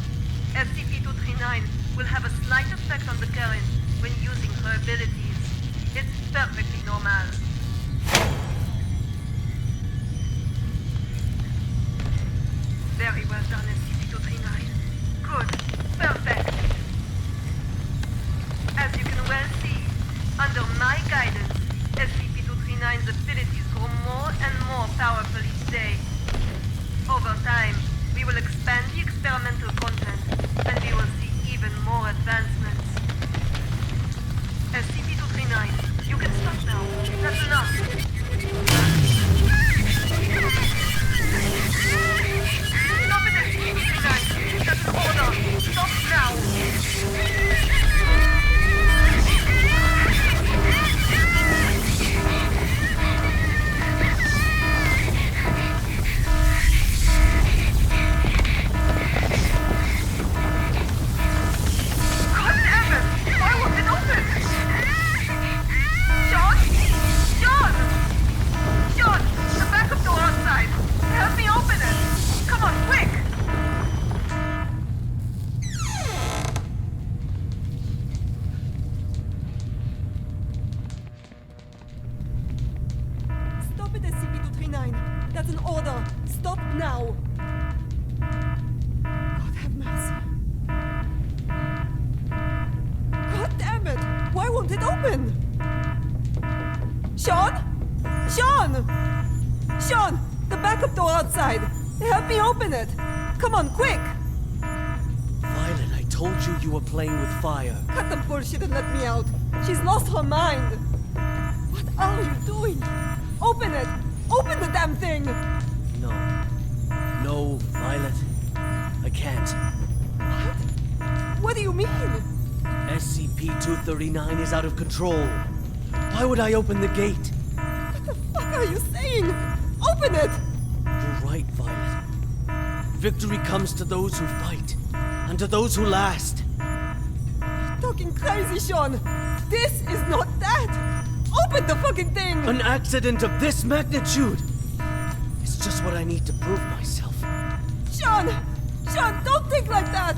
SCP-239 will have a slight effect on the current when using her abilities. It's perfectly normal. Very well done, SCP-239. Good. Perfect. As you can well see, under my guidance, SCP-239's abilities grow more and more powerful each day. Over time, we will expand the experimental content, and we will see even more advancements. SCP-239, you can stop now. That's enough. Stop it, SCP-239. That's an order. Stop now. God damn it! Why won't it open? John? John! John! The backup door outside! Help me open it! Come on, quick! Stop it, SCP-239. That's an order. Stop now. God have mercy. God damn it! Why won't it open? Sean? Sean! Sean! The backup door outside! Help me open it! Come on, quick! Violet, I told you you were playing with fire. Cut the bullshit and let me out! She's lost her mind! What are you doing? Open it! Open the damn thing! No. No, Violet. I can't. What? mean? SCP-239 is out of control. Why would I open the gate? What the fuck are you saying? Open it! You're right, Violet. Victory comes to those who fight, and to those who last. You're talking crazy, Sean. This is not that. Open the fucking thing! An accident of this magnitude! It's just what I need to prove myself. Sean! Sean, don't think like that!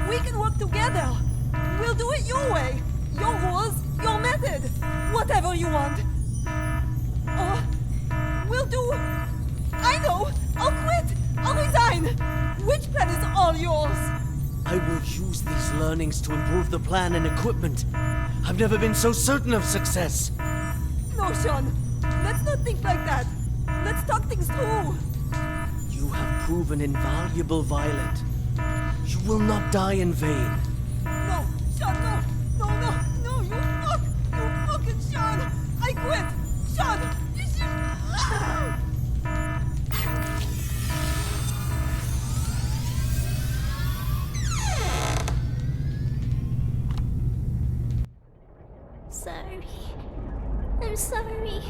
We can work together. We'll do it your way. Your rules, your method. Whatever you want. Or we'll do... I know! I'll quit! I'll resign! Which plan is all yours? I will use these learnings to improve the plan and equipment. I've never been so certain of success. No, Sean. Let's not think like that. Let's talk things through. You have proven invaluable, Violet. You will not die in vain. No, Sean, no. No, no, no, you fuck. You fucking Sean. I quit. Sean, you should... Ah! Sorry. I'm sorry.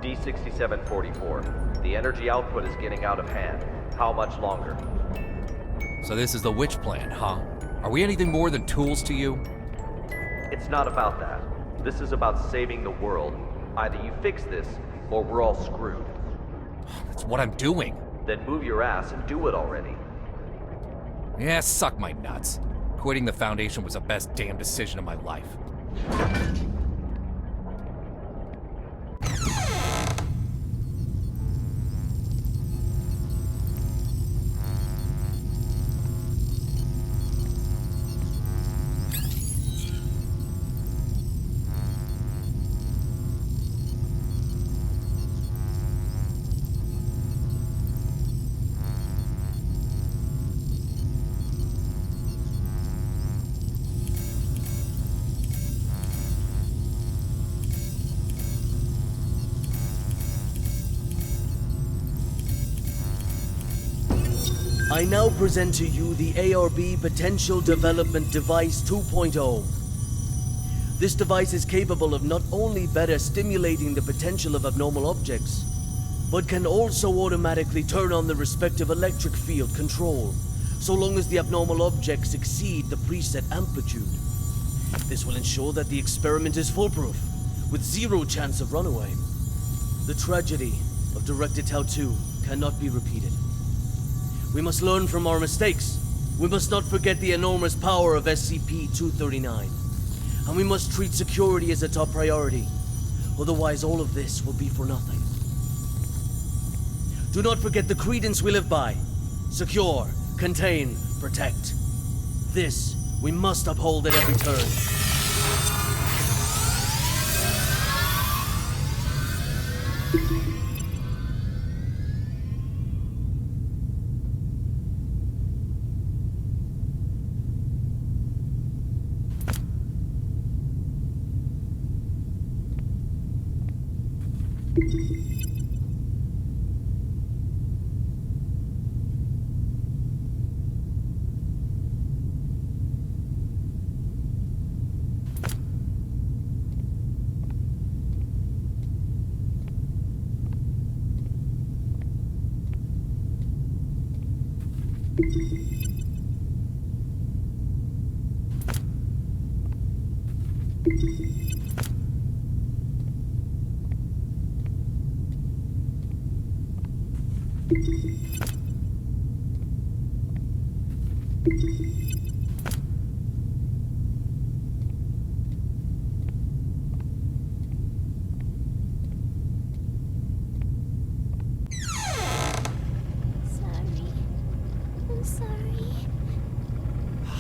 D6744. The energy output is getting out of hand. How much longer? So this is the witch plan, huh? Are we anything more than tools to you? It's not about that. This is about saving the world. Either you fix this, or we're all screwed. That's what I'm doing. Then move your ass and do it already. Yeah, suck my nuts. Quitting the Foundation was the best damn decision of my life. I now present to you the ARB Potential Development Device 2.0. This device is capable of not only better stimulating the potential of abnormal objects, but can also automatically turn on the respective electric field control, so long as the abnormal objects exceed the preset amplitude. This will ensure that the experiment is foolproof, with zero chance of runaway. The tragedy of Directed Tau 2 cannot be repeated. We must learn from our mistakes. We must not forget the enormous power of SCP-239. And we must treat security as a top priority. Otherwise, all of this will be for nothing. Do not forget the credence we live by. Secure, contain, protect. This we must uphold at every turn.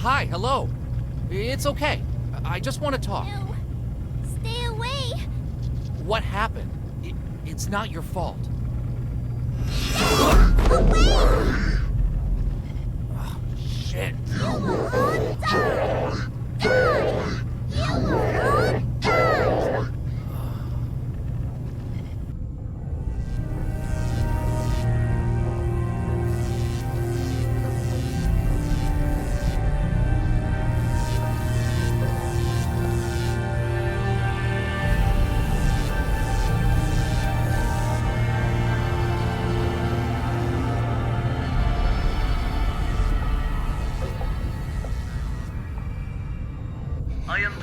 Hi, hello. It's okay. I just want to talk. No. Stay away. What happened? It's not your fault. Away! Oh,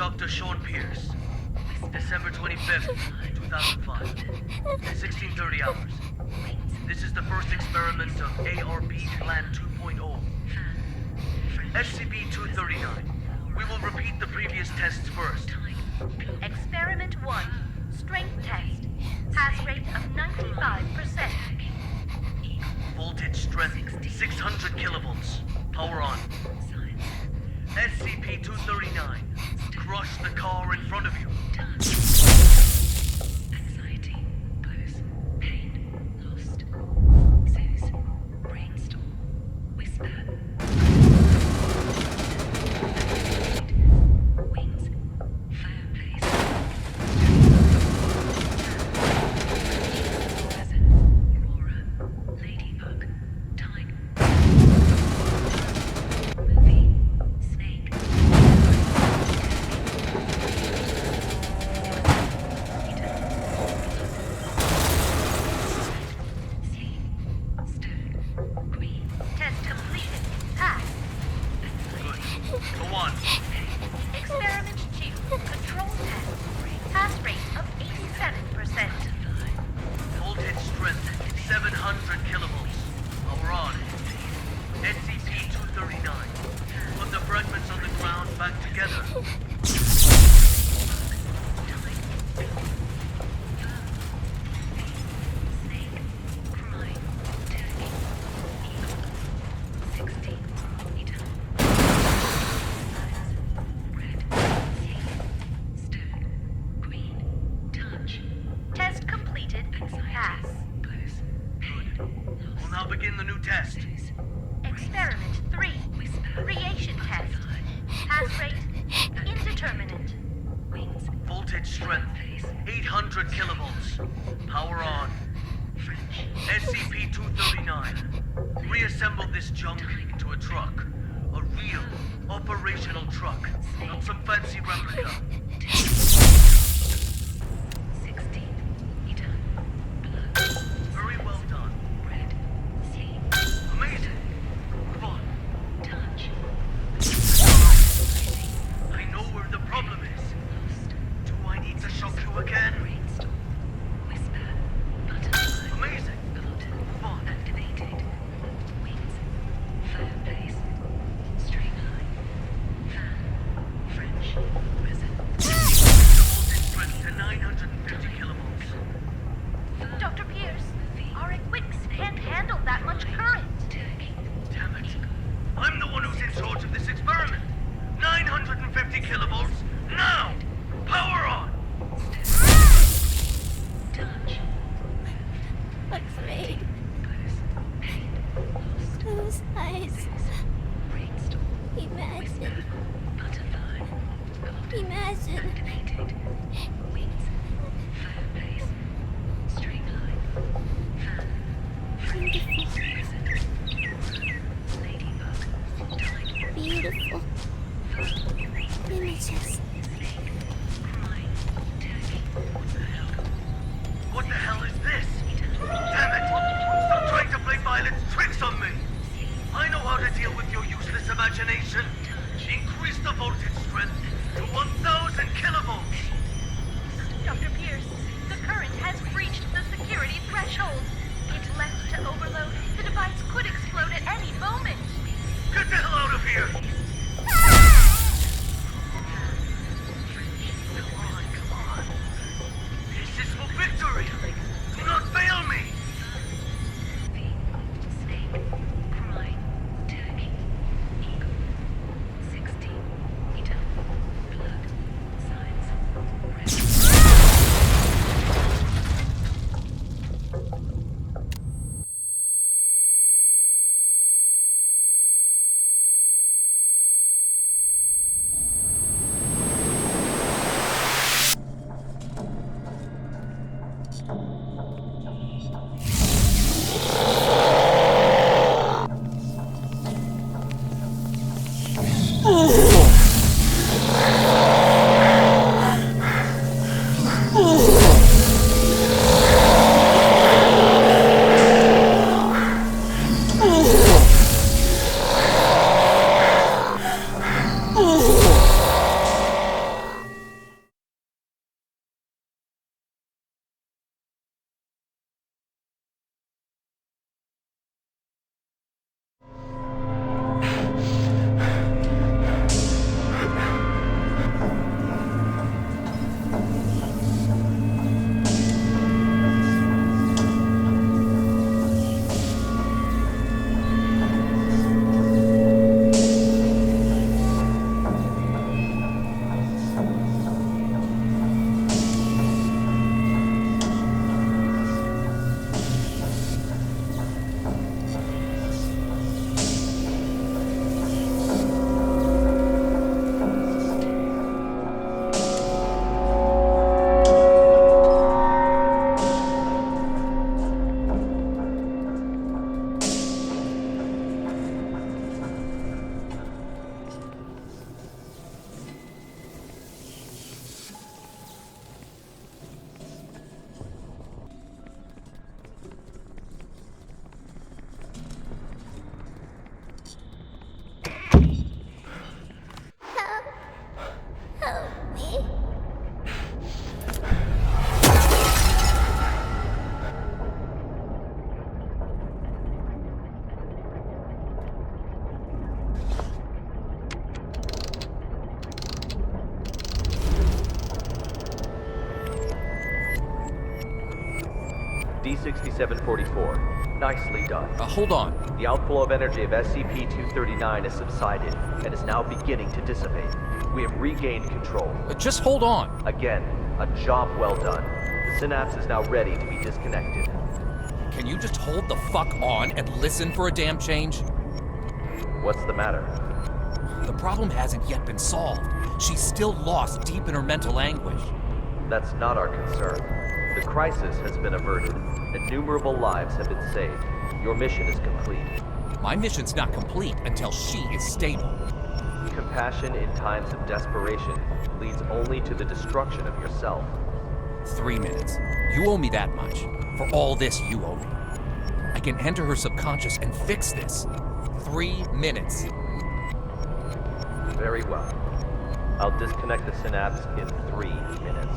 Dr. Sean Pierce. December 25th, 2005. 1630 hours. This is the first experiment of ARB Plan 2.0. SCP-239. We will repeat the previous tests first. Experiment 1. Strength test. Pass rate of 95%. Voltage strength 600 kilovolts. Power on. SCP-239. Crush the car in front of you. Anxiety, blues, pain, lost. Soothe, brainstorm, whisper. Wings, fireplace. Aurora, ladybug, tiger. Movie, snake. Test completed. Pass. Go on. Experiment 2. Control test. Pass rate of 87%. Voltage strength 700 kilovolts. Power on. SCP-239. Put the fragments on the ground back together. Test completed. Pass. We'll now begin the new test. Experiment 3. Creation test. Pass rate indeterminate. Voltage strength 800 kilovolts. Power on. SCP-239. Reassemble this junk into a truck. A real, operational truck. Not some fancy replica. 16. Very well done. Red. C. Amazing. Come on. Touch. I know where the problem is. Do I need to shock you again? Brainstorm. Whisper. Butterfly. Amazing. Come on. Activated. Wings. Fireplace. String line. Fan. French. Resin. Voltage strength to 950 kilovolts. Dr. Pierce, our equipment can't handle that much current. Damn it. I'm the one who's in charge of this experiment. 950 kilovolts. Now! Power on! Touch. What's me? Close eyes. Brainstorm. Imagine. Butterfly. Imagine. Activated. Wings. Fireplace. String line. Fan. Ladybug. Tiger. Beautiful. Images. Crying. Turkey. What the hell is this? Damn it! Stop trying to play violent tricks on me! I know how to deal with your useless imagination. Increase the voltage strength to 1000 kilovolts! Dr. Pierce, the current has breached the security threshold. If left to overload, the device could explode at any moment. Get the hell out of here! Come on. This is for victory! Do not fail me! Snake. Crying. Turkey. Eagle. 16. Meter. Blood. Signs. Red. SCP-6744. Nicely done. Hold on. The outflow of energy of SCP-239 has subsided and is now beginning to dissipate. We have regained control. Just hold on. Again, a job well done. The synapse is now ready to be disconnected. Can you just hold the fuck on and listen for a damn change? What's the matter? The problem hasn't yet been solved. She's still lost deep in her mental anguish. That's not our concern. The crisis has been averted. Innumerable lives have been saved. Your mission is complete. My mission's not complete until she is stable. Compassion in times of desperation leads only to the destruction of yourself. 3 minutes. You owe me that much. For all this, you owe me. I can enter her subconscious and fix this. 3 minutes. Very well. I'll disconnect the synapse in 3 minutes.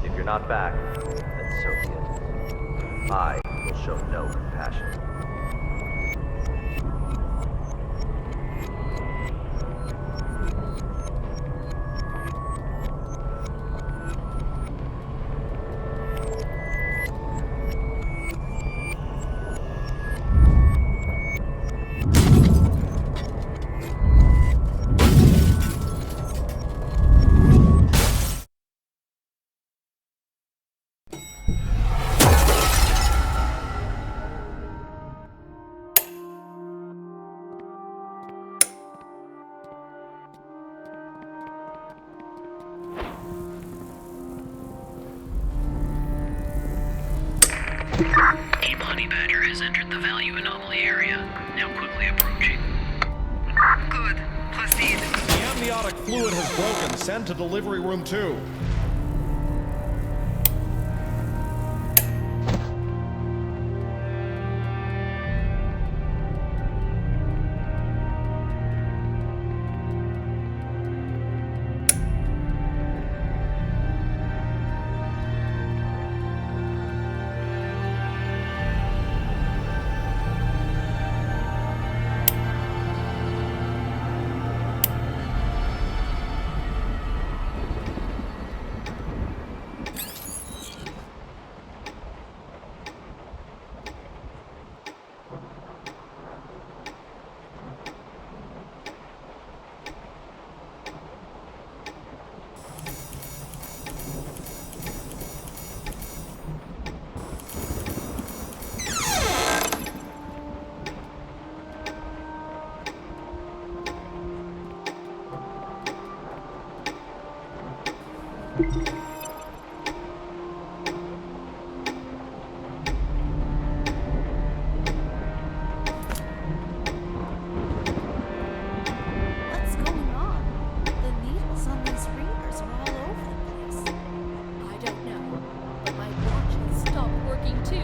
If you're not back, then so be it. I will show no compassion. Team Honey Badger has entered the value anomaly area, now quickly approaching. Good. Proceed. The amniotic fluid has broken. Send to delivery room 2. What's going on? The needles on these readers are all over the place. I don't know, but my watch has stopped working too.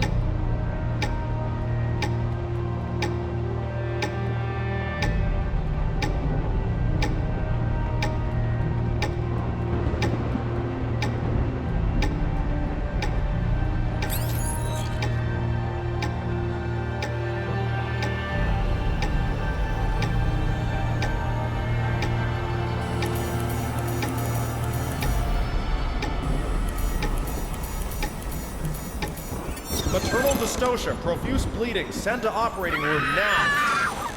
Maternal dystocia, profuse bleeding. Send to operating room now.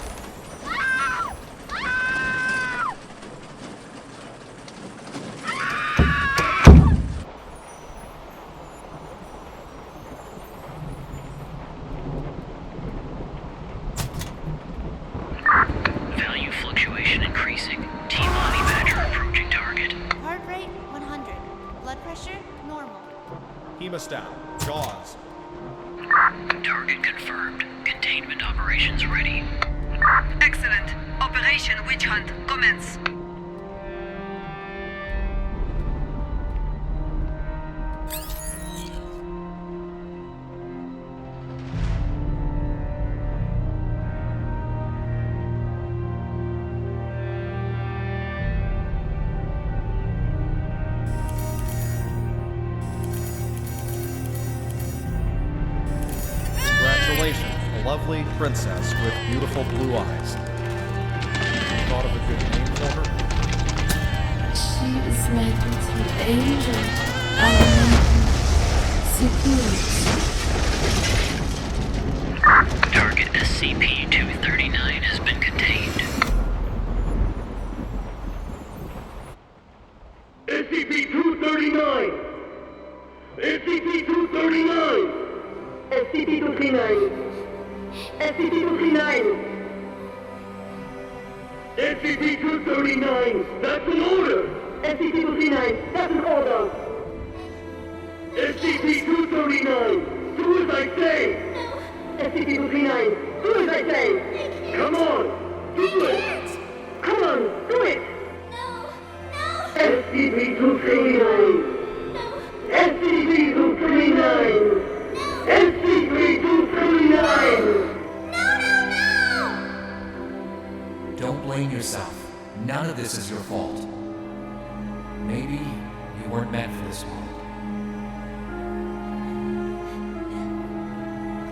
Value fluctuation increasing. Team Honey Badger approaching target. Heart rate 100. Blood pressure normal. Hemostat, jaws. Target confirmed. Containment operations ready. Excellent. Operation Witch Hunt commence. Congratulations, a lovely princess with beautiful blue eyes. Thought of a good name for her? She is my little angel, our security. Target SCP-239 has been contained. SCP-239! SCP-239! SCP-239! SCP-239! SCP-239! That's an order! SCP-239! That's an order! SCP-239! Do as I say! SCP-239! Do as I say! Come on! Do it! Come on! Do it! SCP-239! SCP-239! SCP-239! Don't blame yourself. None of this is your fault. Maybe you weren't meant for this world.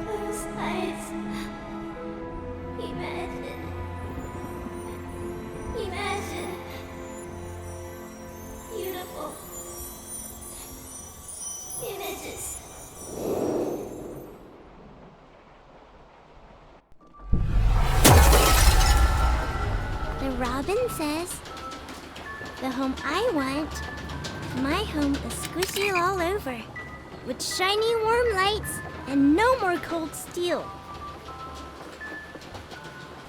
Those eyes. Imagine. Beautiful images. The robin says, the home I want, my home is squishy all over, with shiny warm lights and no more cold steel.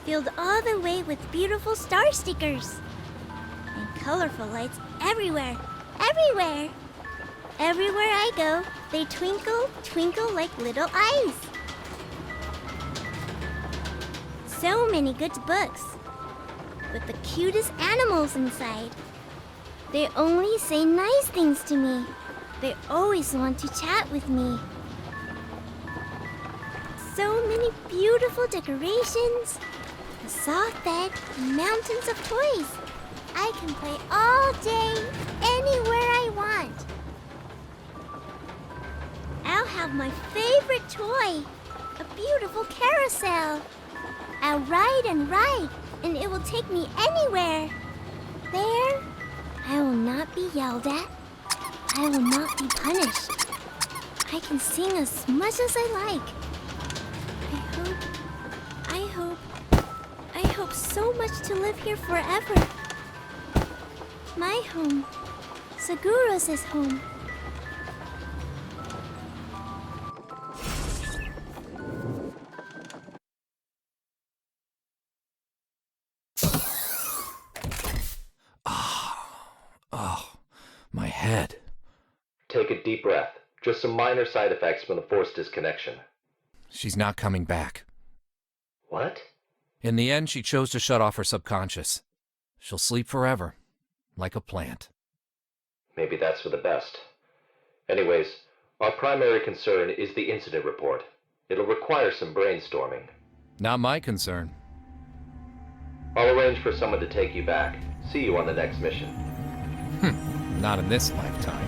Filled all the way with beautiful star stickers and colorful lights everywhere, everywhere. Everywhere I go, they twinkle, twinkle like little eyes. So many good books with the cutest animals inside. They only say nice things to me. They always want to chat with me. So many beautiful decorations, a soft bed, and mountains of toys. I can play all day, anywhere I want. I'll have my favorite toy, a beautiful carousel. I'll ride and ride, and it will take me anywhere. There, I will not be yelled at. I will not be punished. I can sing as much as I like. I hope so much to live here forever. My home, Seguros' home. Oh, my head. Take a deep breath. Just some minor side effects from the force disconnection. She's not coming back. What? In the end, she chose to shut off her subconscious. She'll sleep forever, like a plant. Maybe that's for the best. Anyways, our primary concern is the incident report. It'll require some brainstorming. Not my concern. I'll arrange for someone to take you back. See you on the next mission. Not in this lifetime.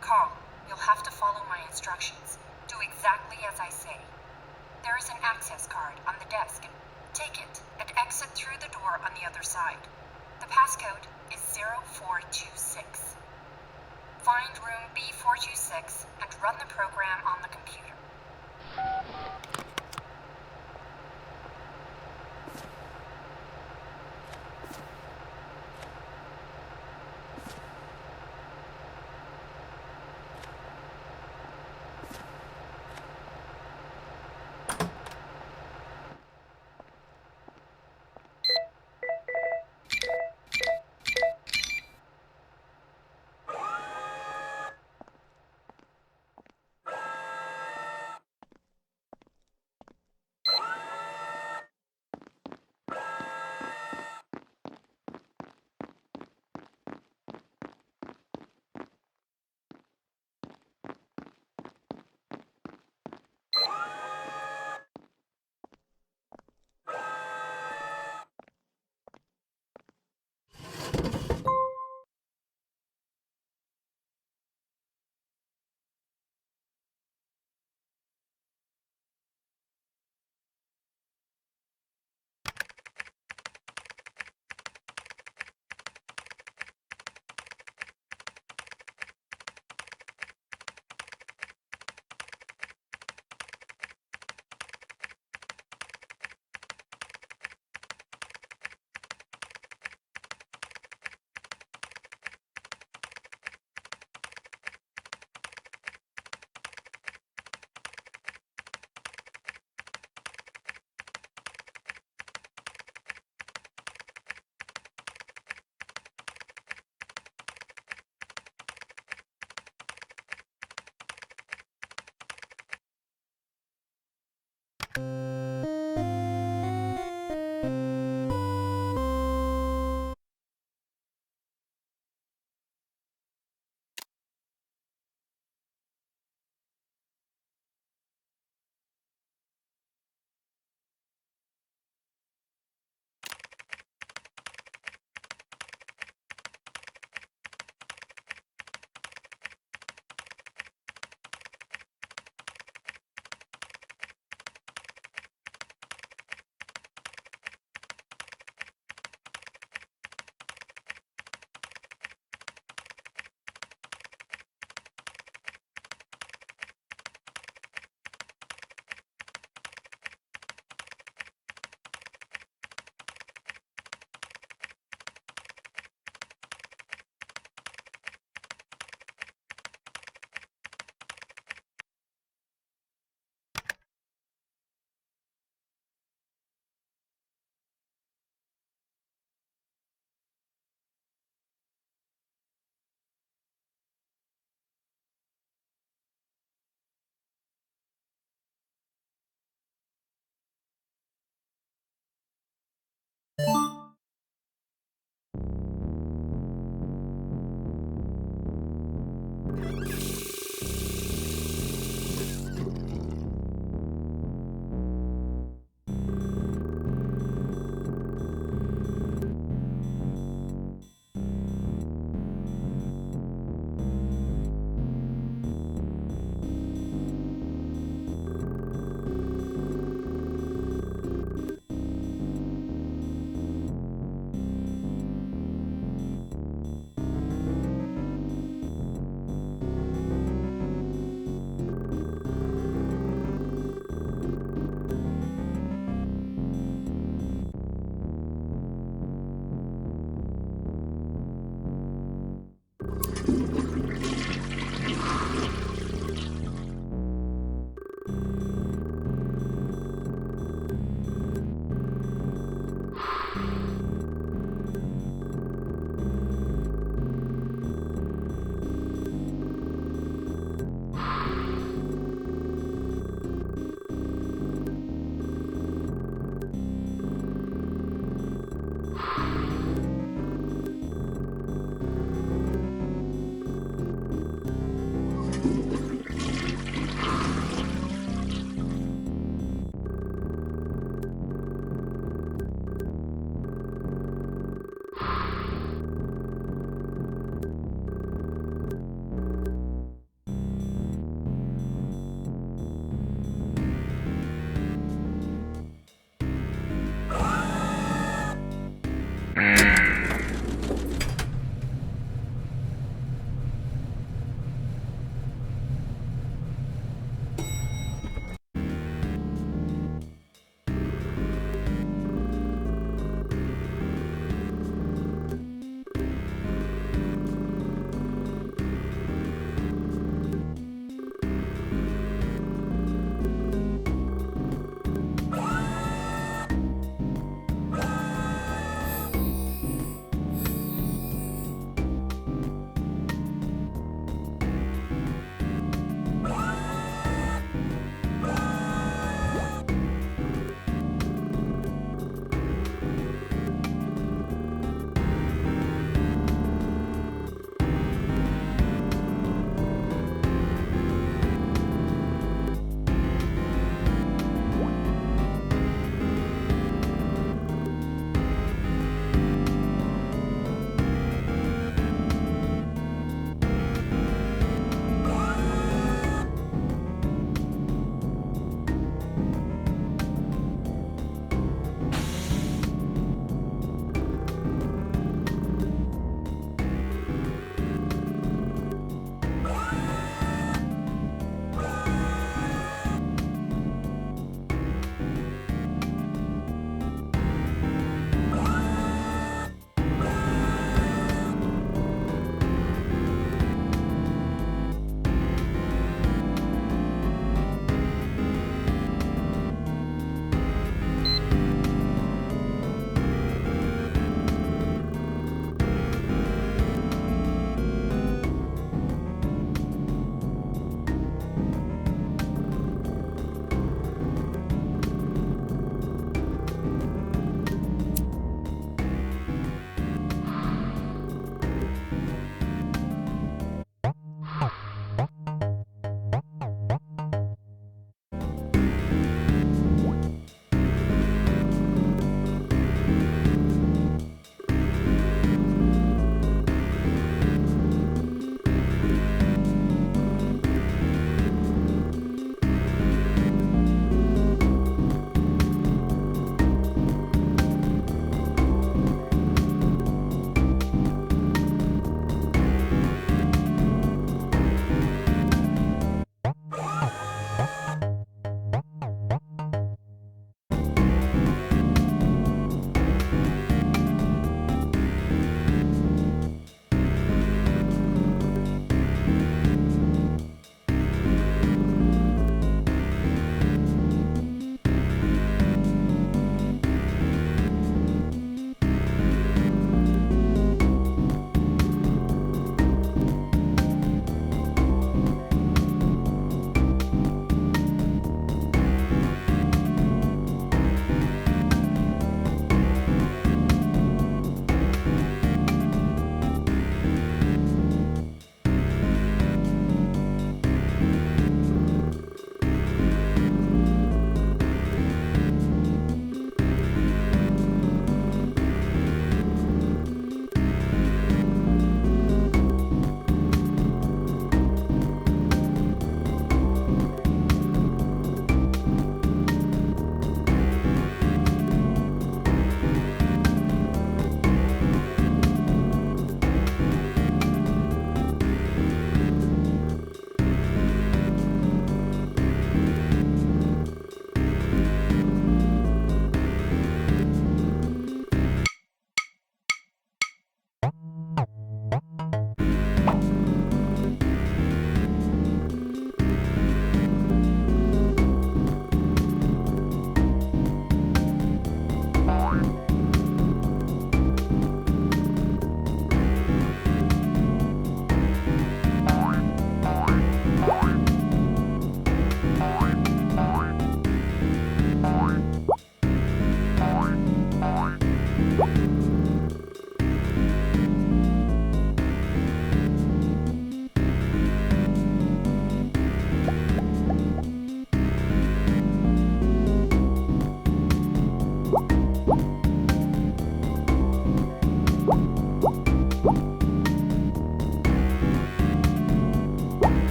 Carl, you'll have to follow my instructions. Do exactly as I say. There is an access card on the desk. Take it and exit through the door on the other side. The passcode is 0426. Find room B426 and run the program on the computer.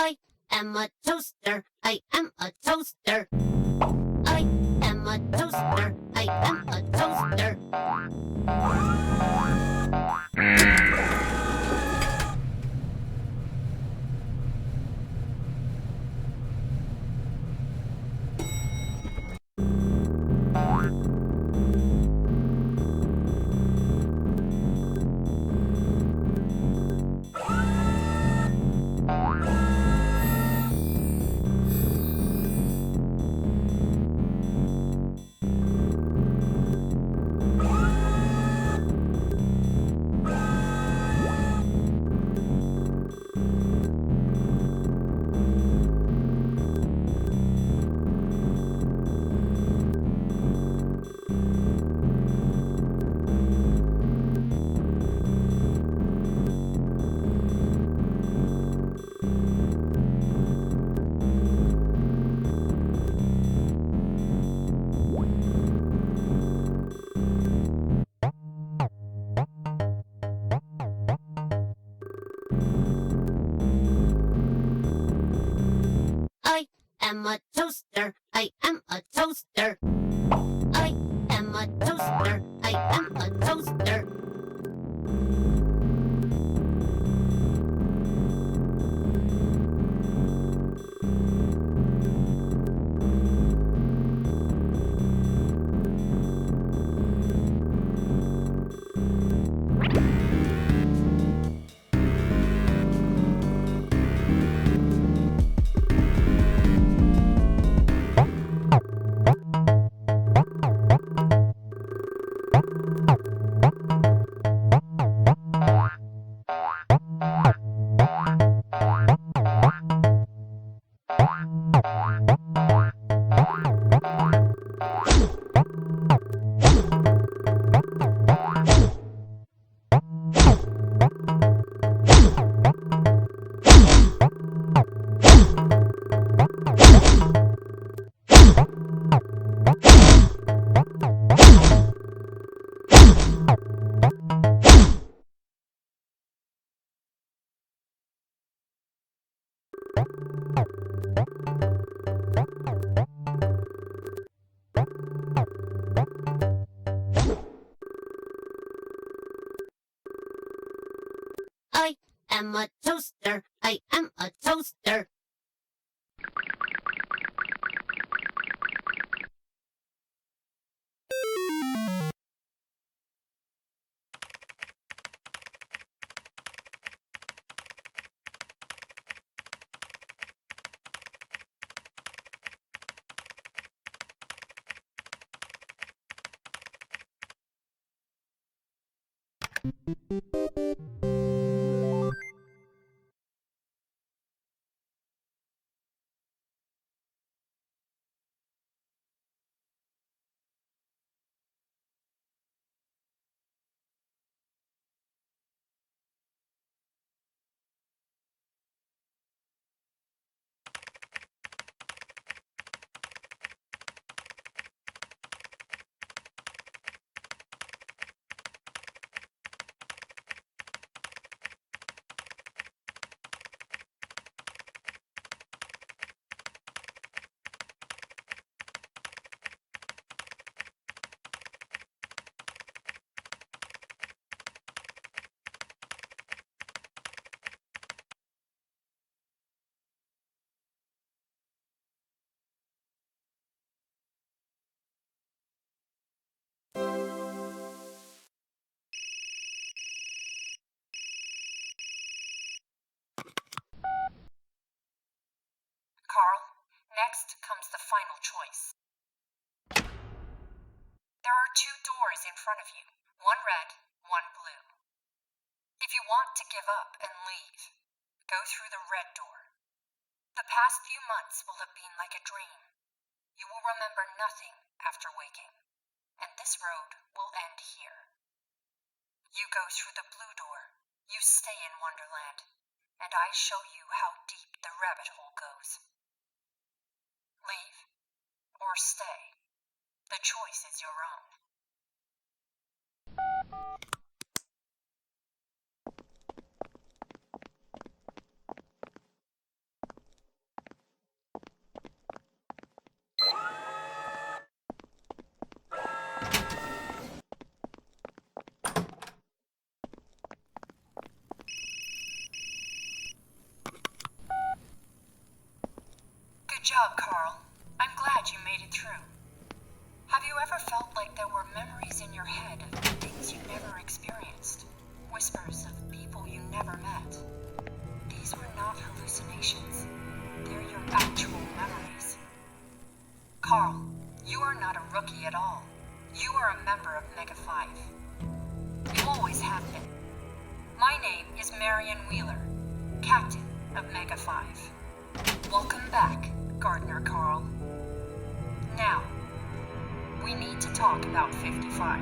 I am a toaster. I am a toaster. I am a toaster. I am a toaster. I am a toaster. I am a toaster. I am a toaster. I am a toaster. I am a toaster. I am a toaster. Carl, next comes the final choice. There are 2 doors in front of you, one red, one blue. If you want to give up and leave, go through the red door. The past few months will have been like a dream. You will remember nothing after waking, and this road will end here. You go through the blue door, you stay in Wonderland, and I show you how deep the rabbit hole goes. Leave or stay. The choice is your own. Good job, Carl. I'm glad you made it through. Have you ever felt like there were memories in your head of things you never experienced? Whispers of people you never met? These were not hallucinations. They're your actual memories. Carl, you are not a rookie at all. You are a member of Mega 5. You always have been. My name is Marion Wheeler, Captain of Mega 5. Welcome back, Gardener Carl. Now, we need to talk about 55.